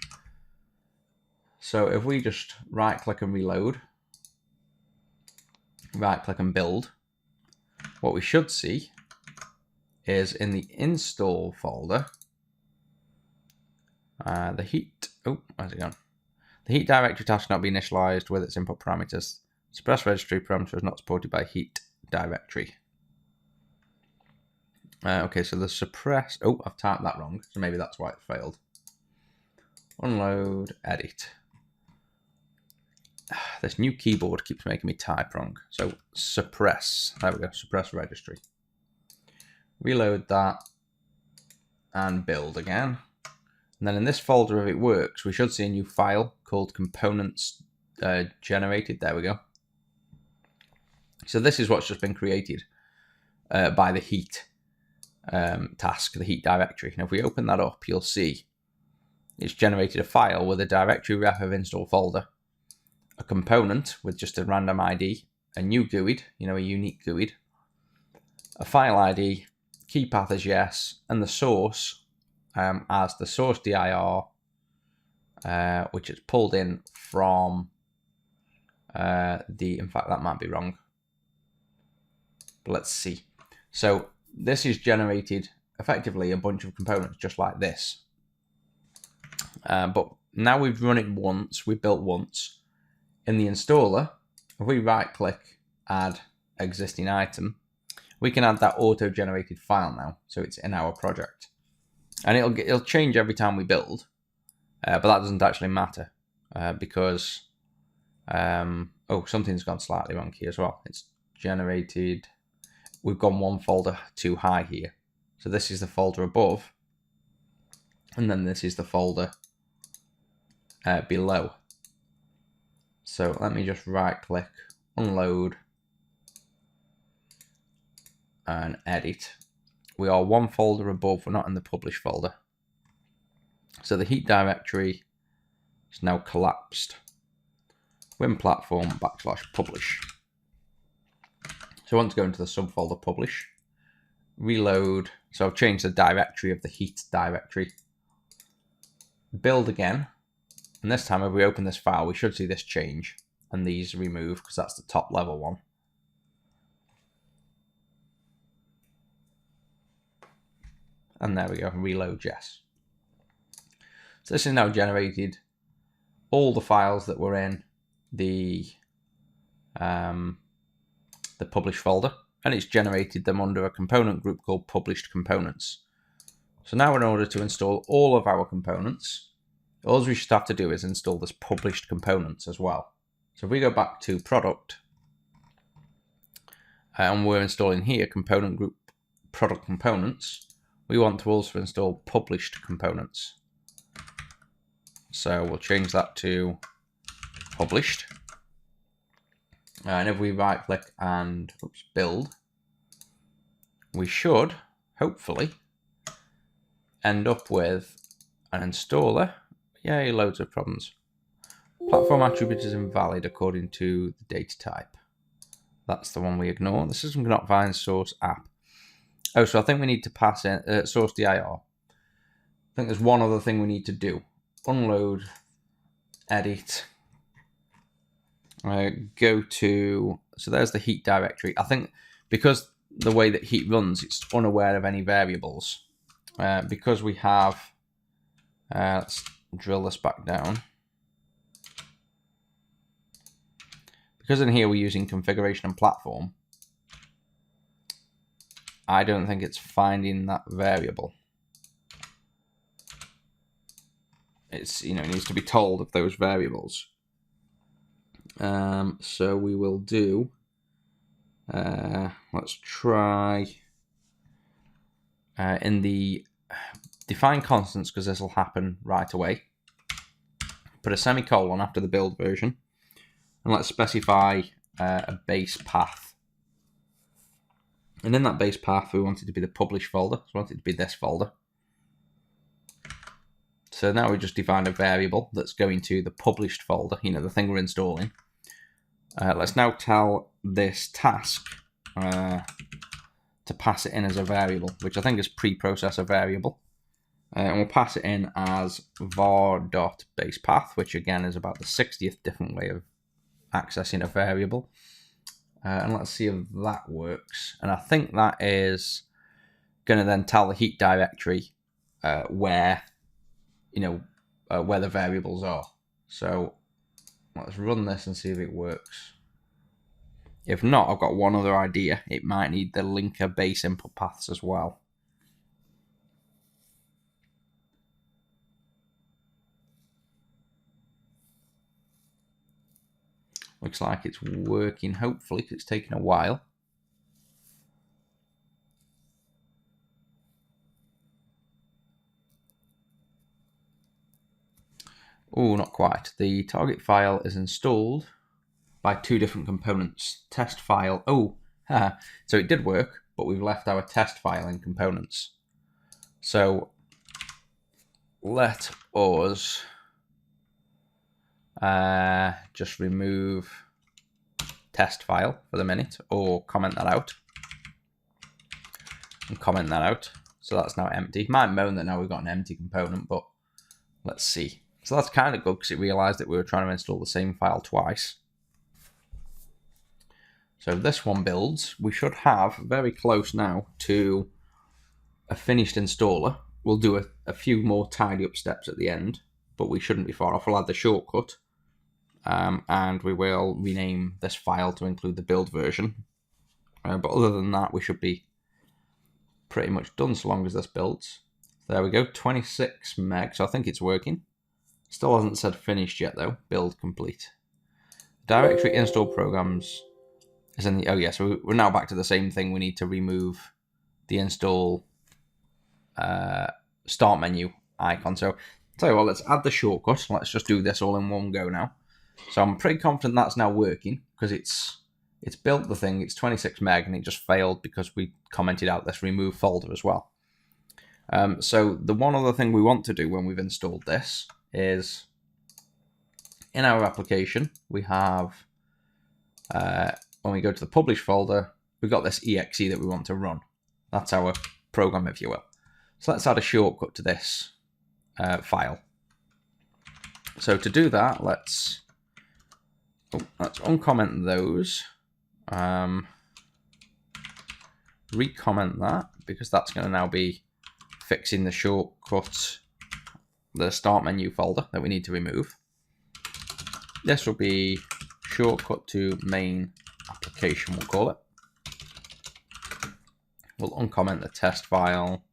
So if we just right-click and reload, right-click and build, what we should see is in the install folder, the heat, where's it gone? The heat directory task cannot be initialized with its input parameters. Suppress registry parameter is not supported by heat directory. Okay, so the suppress. Oh, I've typed that wrong, so maybe that's why it failed. Unload, edit. This new keyboard keeps making me type wrong. So suppress. There we go. Suppress registry. Reload that and build again. And then in this folder, if it works, we should see a new file called components generated. There we go. So this is what's just been created by the heat task, the heat directory. And if we open that up, you'll see it's generated a file with a directory ref of install folder, a component with just a random ID, a new GUID, a unique GUID, a file ID, key path as yes, and the source as the source dir, which is pulled in from in fact, that might be wrong. But let's see. So this is generated effectively a bunch of components just like this. But now we've run it once, we've built once. In the installer, if we right click, add existing item, we can add that auto-generated file now. So it's in our project. And it'll change every time we build. But that doesn't actually matter because, something's gone slightly wrong here as well. It's generated, we've gone one folder too high here. So this is the folder above, and then this is the folder below. So let me just right click, unload, and edit. We are one folder above, we're not in the publish folder. So the heat directory is now collapsed. WinPlatform /publish. So I want to go into the subfolder publish, reload. So I've changed the directory of the heat directory. Build again. And this time, if we open this file, we should see this change and these remove because that's the top level one. And there we go, reload yes. So this is now generated all the files that were in the publish folder, and it's generated them under a component group called published components. So now in order to install all of our components, all we should have to do is install this published components as well. So if we go back to product, and we're installing here component group product components, we want to also install published components. So we'll change that to published. And if we right click and build, we should hopefully end up with an installer. Yay, loads of problems. Platform attribute is invalid according to the data type. That's the one we ignore. The system cannot find source app. Oh, so I think we need to pass in source dir. I think there's one other thing we need to do. Unload, edit. Go to, so there's the heat directory. I think because the way that heat runs, it's unaware of any variables. Because we have, let's drill this back down. Because in here we're using configuration and platform, I don't think it's finding that variable. It's, it needs to be told of those variables. So we will do, let's try in the define constants, because this will happen right away. Put a semicolon after the build version, and let's specify a base path. And in that base path, we want it to be the publish folder. So we want it to be this folder. So now we just defined a variable that's going to the published folder, the thing we're installing. Let's now tell this task to pass it in as a variable, which I think is preprocessor variable. And we'll pass it in as var.basepath, which again is about the 60th different way of accessing a variable. And let's see if that works. And I think that is going to then tell the heat directory where the variables are. So let's run this and see if it works. If not, I've got one other idea. It might need the linker base input paths as well. Looks like it's working, hopefully, because it's taken a while. Oh, not quite. The target file is installed by two different components. Test file. Oh, so it did work, but we've left our test file in components. So let us just remove test file for the minute, or comment that out. And comment that out. So that's now empty. Might moan that now we've got an empty component, but let's see. So that's kind of good because it realized that we were trying to install the same file twice. So if this one builds, we should have very close now to a finished installer. We'll do a few more tidy up steps at the end, but we shouldn't be far off. We'll add the shortcut, and we will rename this file to include the build version. But other than that, we should be pretty much done so long as this builds. There we go, 26 meg, so I think it's working. Still hasn't said finished yet though. Build complete. Directory install programs is in the, oh yeah, so we're now back to the same thing. We need to remove the install start menu icon. So tell you what, let's add the shortcut. Let's just do this all in one go now. So I'm pretty confident that's now working because it's built the thing. It's 26 meg and it just failed because we commented out this remove folder as well. So the one other thing we want to do when we've installed this is in our application, we have, when we go to the publish folder, we've got this exe that we want to run. That's our program, if you will. So let's add a shortcut to this file. So to do that, let's uncomment those, recomment that, because that's going to now be fixing the shortcut, the start menu folder that we need to remove. This will be shortcut to main application, we'll call it. We'll uncomment the test file.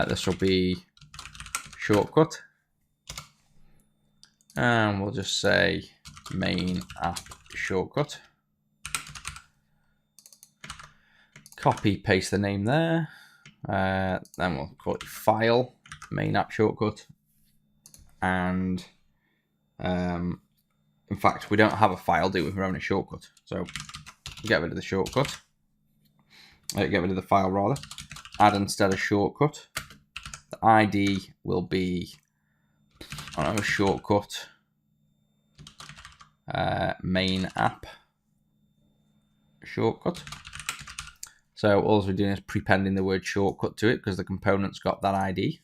This will be shortcut. And we'll just say main app shortcut. Copy, paste the name there. Then we'll call it file, main app shortcut. And in fact, we don't have a file, do we? We're only a shortcut. So get rid of the shortcut. Get rid of the file rather. Add instead a shortcut. The ID will be, I don't know, shortcut main app shortcut. So all we're doing is prepending the word shortcut to it because the component's got that ID.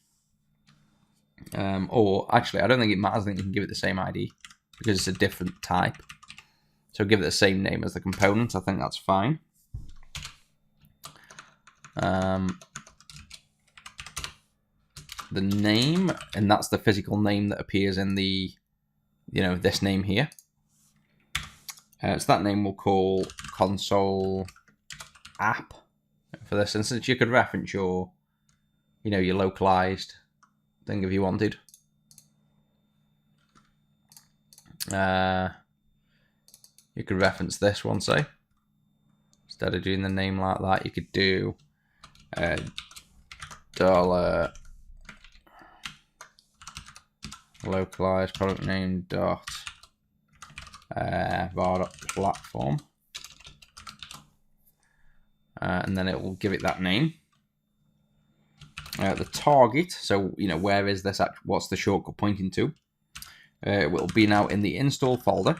Or actually, I don't think it matters. I think you can give it the same ID because it's a different type. So give it the same name as the component. I think that's fine. The name, and that's the physical name that appears in the, this name here. So that name we'll call console app for this instance. You could reference your, your localized thing if you wanted. You could reference this one, say. Instead of doing the name like that, you could do dollar localized product name dot var platform, and then it will give it that name. The target, so where is this? What's the shortcut pointing to? It will be now in the install folder.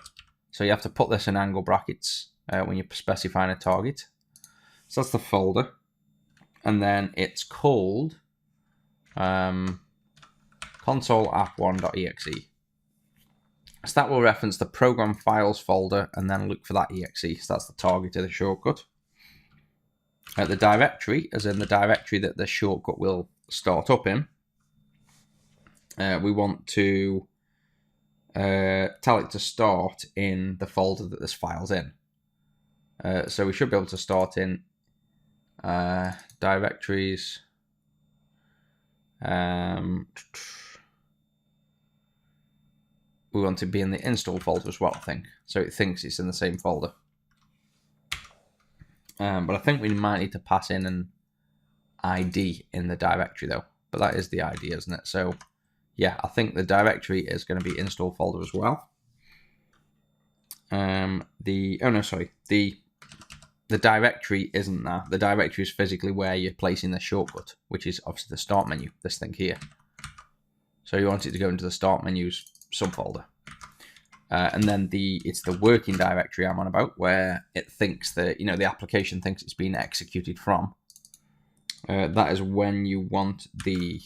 So you have to put this in angle brackets when you're specifying a target. So that's the folder, and then it's called console app1.exe. So that will reference the program files folder and then look for that exe. So that's the target of the shortcut. The directory, as in the directory that the shortcut will start up in, we want to tell it to start in the folder that this file's in. So we should be able to start in directories. we want to be in the install folder as well, I think. So it thinks it's in the same folder. But I think we might need to pass in an ID in the directory though. But that is the ID, isn't it? So yeah, I think the directory is going to be install folder as well. The directory isn't that. The directory is physically where you're placing the shortcut, which is obviously the start menu, this thing here. So you want it to go into the start menu's subfolder. And then it's the working directory I'm on about, where it thinks that, the application thinks it's being executed from. That is when you want the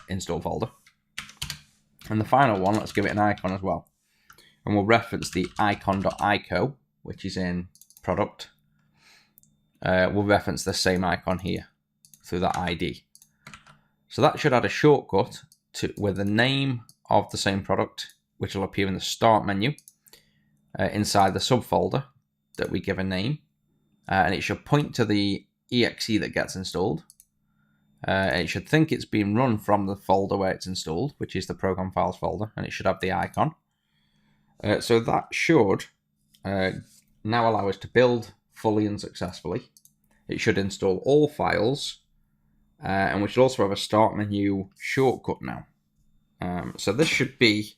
install folder. And the final one, let's give it an icon as well. And we'll reference the icon.ico, which is in product. We'll reference the same icon here through that ID. So that should add a shortcut with the name of the same product, which will appear in the start menu inside the subfolder that we give a name. And it should point to the exe that gets installed. It should think it's being run from the folder where it's installed, which is the program files folder, and it should have the icon. So that should now allow us to build fully and successfully. It should install all files, and we should also have a start menu shortcut now. So this should be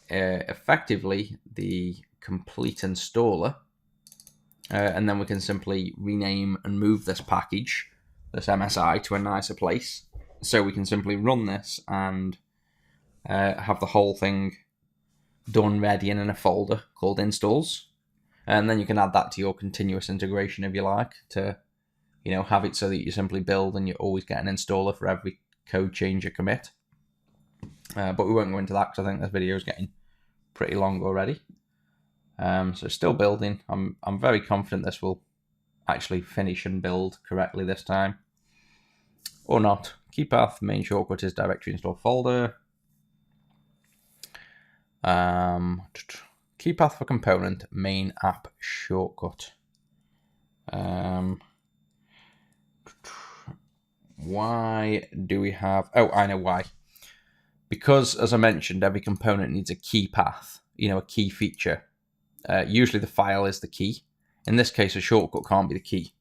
effectively the complete installer, and then we can simply rename and move this package, this MSI, to a nicer place. So we can simply run this and have the whole thing done, ready, and in a folder called installs. And then you can add that to your continuous integration if you like, to have it so that you simply build and you always get an installer for every code change or commit. But we won't go into that because I think this video is getting pretty long already. So still building. I'm very confident this will actually finish and build correctly this time. Or not. Key path main shortcut is directory install folder. Key path for component main app shortcut. Why do we have... Oh, I know why. Because, as I mentioned, every component needs a key path, a key feature. Usually the file is the key. In this case, a shortcut can't be the key.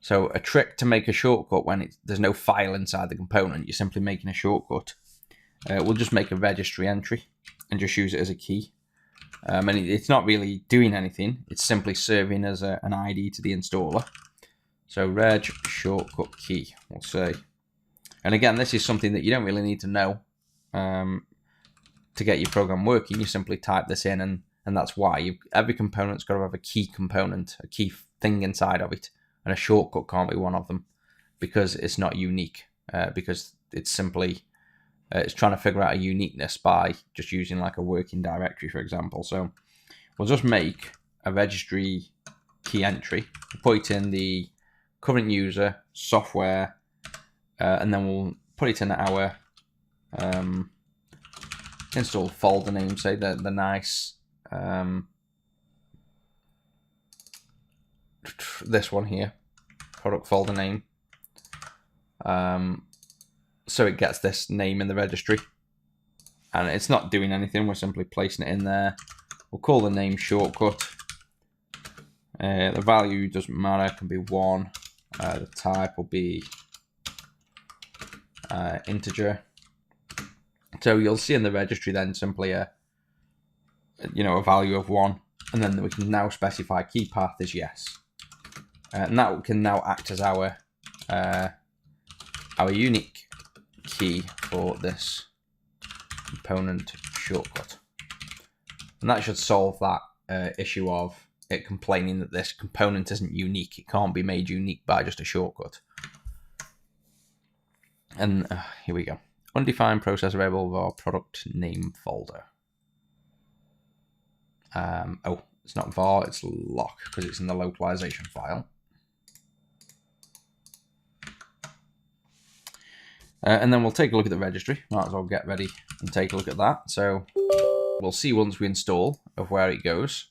So a trick to make a shortcut when there's no file inside the component, you're simply making a shortcut. We'll just make a registry entry and just use it as a key. And it's not really doing anything. It's simply serving as an ID to the installer. So reg shortcut key, we'll say. And again, this is something that you don't really need to know to get your program working. You simply type this in, and that's why. Every component's got to have a key component, a key thing inside of it. And a shortcut can't be one of them because it's not unique. Because it's simply... it's trying to figure out a uniqueness by just using like a working directory, for example. So we'll just make a registry key entry, put it in the current user, software, and then we'll put it in our install folder name, say the nice, this one here, product folder name. So it gets this name in the registry, and it's not doing anything. We're simply placing it in there. We'll call the name shortcut. The value doesn't matter, it can be 1. The type will be integer. So you'll see in the registry then simply a value of 1, and then we can now specify key path is yes, and that can now act as our unique key for this component shortcut. And that should solve that issue of it complaining that this component isn't unique. It can't be made unique by just a shortcut. And here we go. Undefined process variable of our product name folder. Oh, it's not var, it's lock because it's in the localization file. And then we'll take a look at the registry. Might as well get ready and take a look at that. So we'll see once we install of where it goes.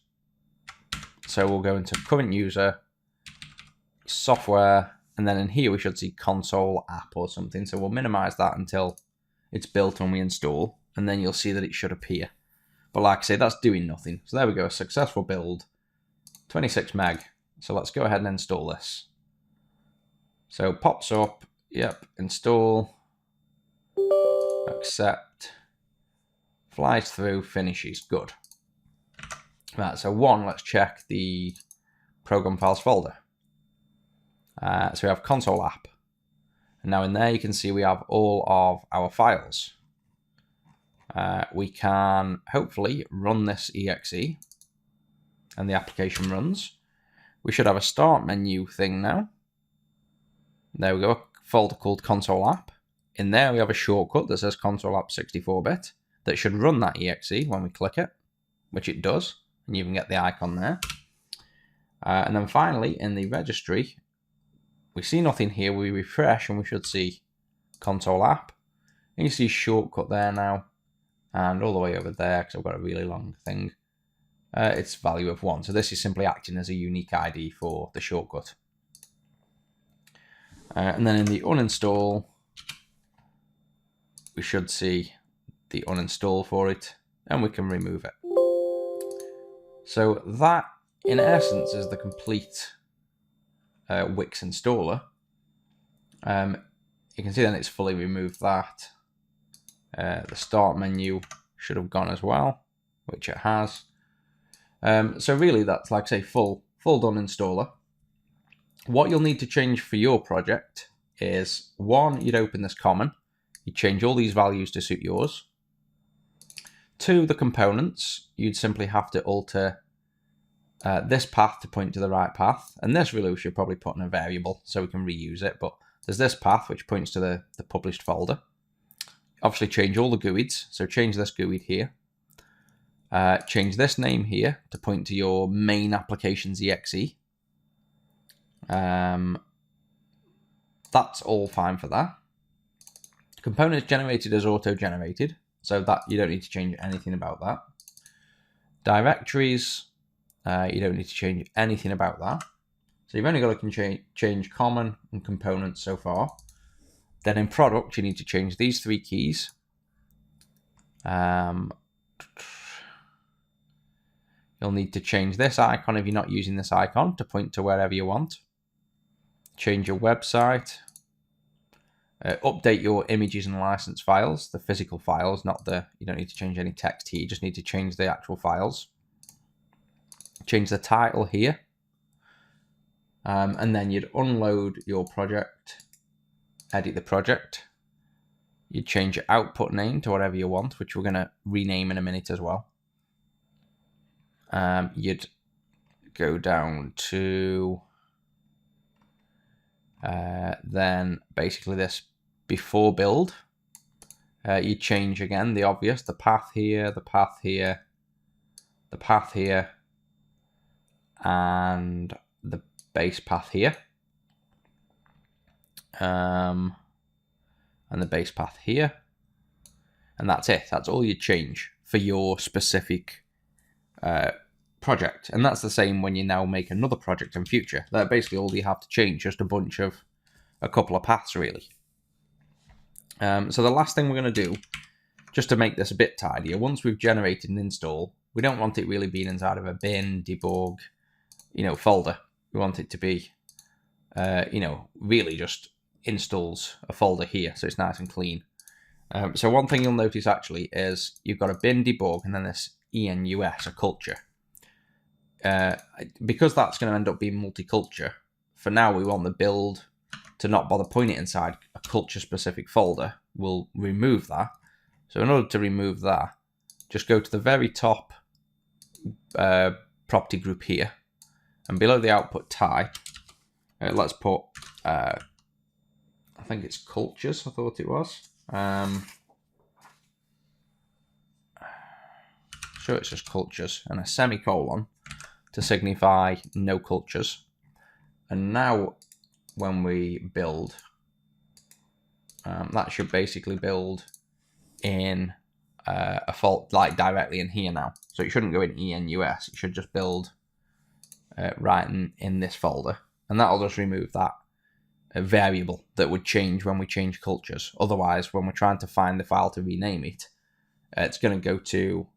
So we'll go into current user, software, and then in here we should see console app or something. So we'll minimize that until it's built when we install. and then you'll see that it should appear. But like I say, that's doing nothing. So there we go, a successful build, 26 meg. So let's go ahead and install this. So pops up, yep, install, accept, flies through, finishes, good. Right, so let's check the program files folder. So we have console app. And now in there you can see we have all of our files. We can hopefully run this exe and the application runs. We should have a start menu thing now. There we go, a folder called console app. In there we have a shortcut that says console app 64-bit that should run that exe when we click it, which it does, and you can get the icon there. And then finally in the registry, we see nothing here. We refresh and we should see console app. And you see shortcut there now, and all the way over there, because I've got a really long thing, it's value of 1. So this is simply acting as a unique ID for the shortcut. And then in the uninstall, we should see the uninstall for it, and we can remove it. So that, in essence, is the complete Wix installer. You can see then it's fully removed that. The start menu should have gone as well, which it has. So really that's, like I say, full done installer. What you'll need to change for your project is, 1, you'd open this common, you'd change all these values to suit yours. 2, the components, you'd simply have to alter this path to point to the right path, and this really we should probably put in a variable so we can reuse it, but there's this path which points to the published folder. Obviously change all the GUIDs, so change this GUID here. Change this name here to point to your main applications exe. That's all fine for that. Components generated as auto-generated, so that you don't need to change anything about that. Directories, you don't need to change anything about that. So you've only got to change common and components so far. Then in product, you need to change these 3 keys. You'll need to change this icon if you're not using this icon to point to wherever you want. Change your website. Update your images and license files, the physical files, not you don't need to change any text here, you just need to change the actual files. Change the title here. And then you'd unload your project, edit the project. You'd change your output name to whatever you want, which we're going to rename in a minute as well. You'd go down to then basically this before build. You change again the obvious, the path here, the path here, the path here, and the base path here, and the base path here, and that's it. That's all you change for your specific project, and that's the same when you now make another project in future. That's basically all you have to change, just a couple of paths really. So the last thing we're going to do, just to make this a bit tidier, once we've generated an install, we don't want it really being inside of a bin, debug, folder. We want it to be, really just installs a folder here, so it's nice and clean. So one thing you'll notice actually is you've got a bin debug and then this enus, a culture. Because that's going to end up being multi-culture, for now we want the build to not bother putting it inside a culture-specific folder. We'll remove that. So in order to remove that, just go to the very top property group here, and below the output type, let's put, I think it's cultures, I thought it was. Sure, it's just cultures, and a semicolon to signify no cultures. And now when we build, that should basically build in a fault like directly in here now. So it shouldn't go in enus, it should just build right in this folder, and that'll just remove that variable that would change when we change cultures. Otherwise, when we're trying to find the file to rename it, it's going to go to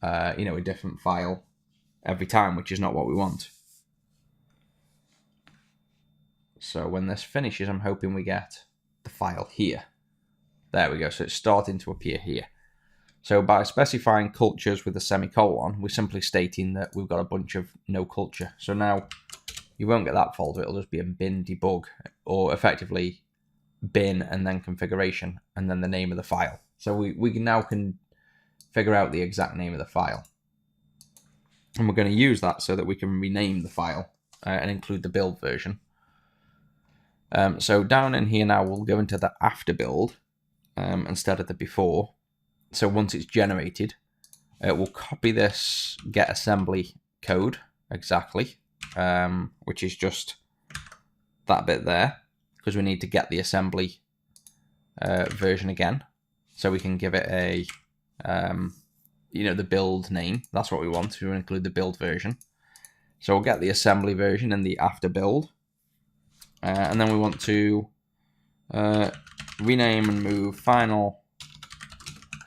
a different file every time, which is not what we want. So when this finishes, I'm hoping we get the file here. There we go. So it's starting to appear here. So by specifying cultures with a semicolon, we're simply stating that we've got a bunch of no culture. So now you won't get that folder. It'll just be in bin debug, or effectively bin and then configuration and then the name of the file. So we now can figure out the exact name of the file. And we're going to use that so that we can rename the file and include the build version. So down in here now, we'll go into the after build instead of the before. So once it's generated, we'll copy this get assembly code exactly, which is just that bit there, because we need to get the assembly version again. So we can give it a, the build name. That's what we want to include the build version. So we'll get the assembly version in the after build. And then we want to rename and move final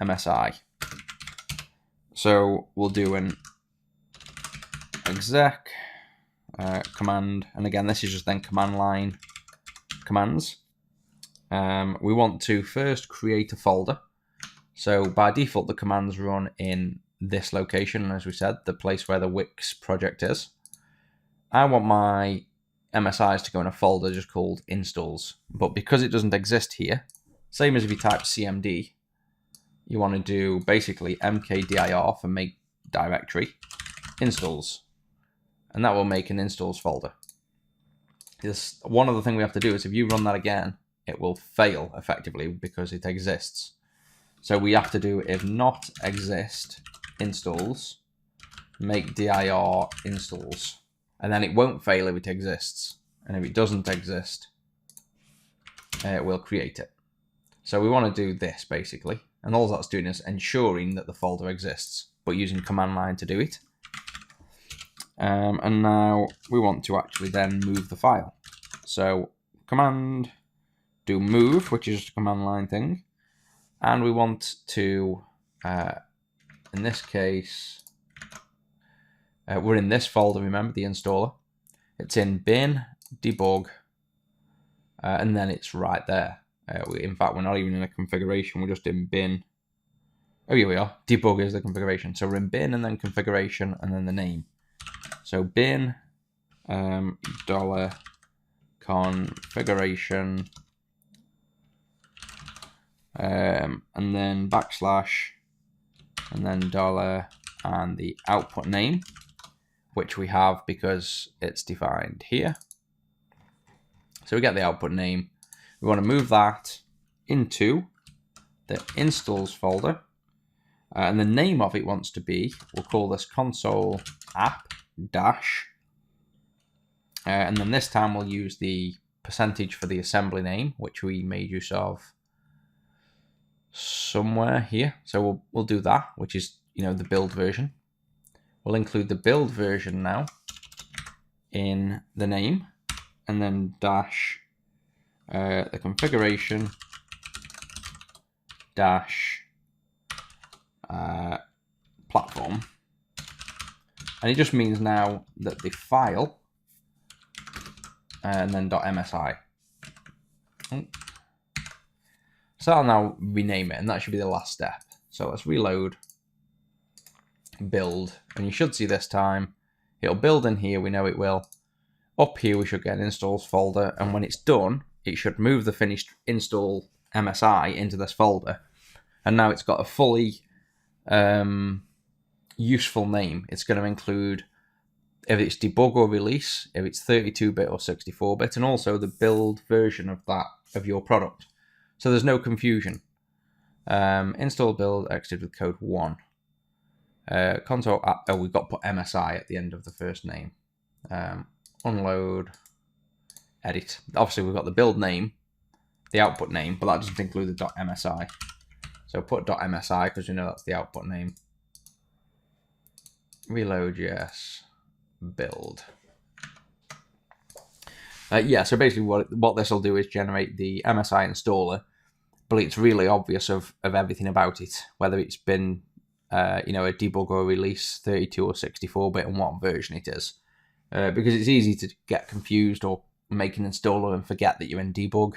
MSI. So we'll do an exec command, and again this is just then command line commands. We want to first create a folder. So by default the commands run in this location, as we said, the place where the Wix project is. I want my MSIs to go in a folder just called installs, but because it doesn't exist here, same as if you type cmd, you want to do basically mkdir for make directory installs, and that will make an installs folder. This one other thing we have to do is if you run that again, it will fail effectively because it exists. So we have to do if not exist installs make dir installs, and then it won't fail if it exists, and if it doesn't exist, it will create it. So we want to do this basically, and all that's doing is ensuring that the folder exists, but using command line to do it. And now we want to actually then move the file. So command do move, which is just a command line thing, and we want to, in this case, we're in this folder, remember, the installer. It's in bin, debug, and then it's right there. In fact, we're not even in a configuration, we're just in bin. Oh, here we are. Debug is the configuration. So we're in bin and then configuration and then the name. So bin $configuration and then backslash and then dollar and the output name, which we have because it's defined here. So we get the output name. We want to move that into the installs folder, and the name of it wants to be, we'll call this console app dash, and then this time we'll use the percentage for the assembly name, which we made use of somewhere here. So we'll do that, which is the build version. We'll include the build version now in the name, and then dash the configuration dash platform, and it just means now that the file and then .msi. So I'll now rename it, and that should be the last step. So let's reload, build, and you should see this time it'll build in here. We know it will. Up here we should get an installs folder, and when it's done, it should move the finished install MSI into this folder, and now it's got a fully useful name. It's going to include if it's debug or release, if it's 32-bit or 64-bit, and also the build version of that of your product. So there's no confusion. Install build exited with code 1. Console app, we've got to put MSI at the end of the first name. Unload, edit. Obviously we've got the build name, the output name, but that doesn't include the .msi. So put .msi because we know that's the output name. Reload, yes. Build. So basically what this will do is generate the MSI installer, but it's really obvious of everything about it, whether it's been a debug or a release, 32 or 64-bit, and what version it is. Because it's easy to get confused or make an installer and forget that you're in debug,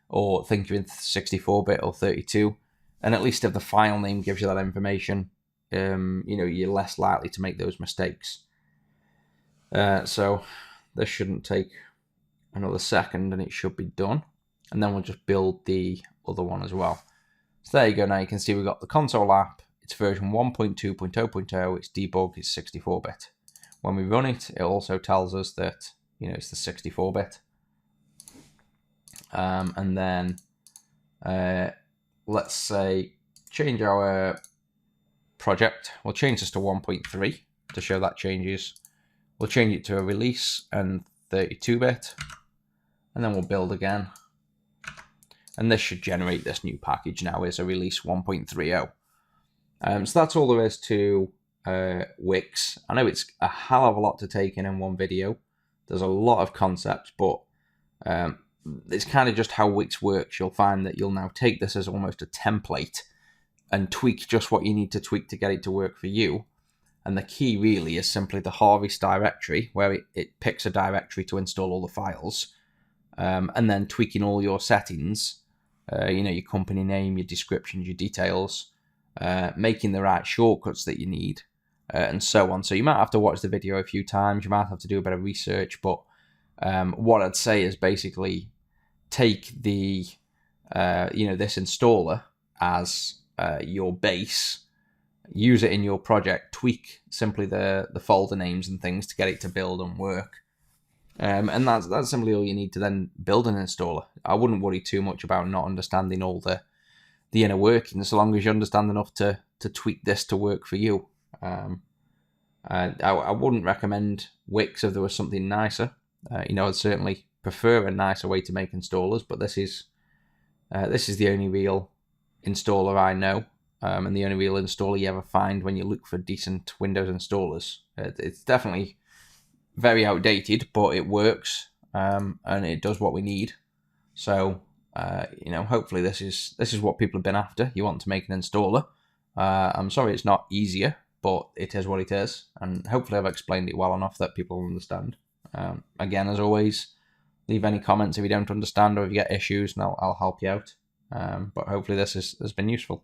or think you're in 64-bit or 32. And at least if the file name gives you that information, you're less likely to make those mistakes. So this shouldn't take another second, and it should be done. And then we'll just build the other one as well. So there you go. Now you can see we've got the console app. It's version 1.2.0.0. It's debug. It's 64-bit. When we run it, it also tells us that it's the 64-bit. And then let's say change our project. We'll change this to 1.3 to show that changes. We'll change it to a release and 32-bit, and then we'll build again. And this should generate this new package now as a release 1.30. So that's all there is to Wix. I know it's a hell of a lot to take in one video. There's a lot of concepts, but it's kind of just how Wix works. You'll find that you'll now take this as almost a template and tweak just what you need to tweak to get it to work for you. And the key really is simply the Harvest directory, where it picks a directory to install all the files, and then tweaking all your settings, your company name, your descriptions, your details, making the right shortcuts that you need, and so on. So you might have to watch the video a few times, you might have to do a bit of research, but what I'd say is basically take the this installer as your base, use it in your project, tweak simply the folder names and things to get it to build and work. And that's simply all you need to then build an installer. I wouldn't worry too much about not understanding all the inner workings, so long as you understand enough to tweak this to work for you. I wouldn't recommend Wix if there was something nicer. I'd certainly prefer a nicer way to make installers, but this is the only real installer I know, and the only real installer you ever find when you look for decent Windows installers. It's definitely very outdated, but it works, and it does what we need. So hopefully this is what people have been after. You want to make an installer. I'm sorry it's not easier, but it is what it is, and hopefully I've explained it well enough that people understand. Again, as always, leave any comments if you don't understand or if you get issues, and I'll help you out. But hopefully this has been useful.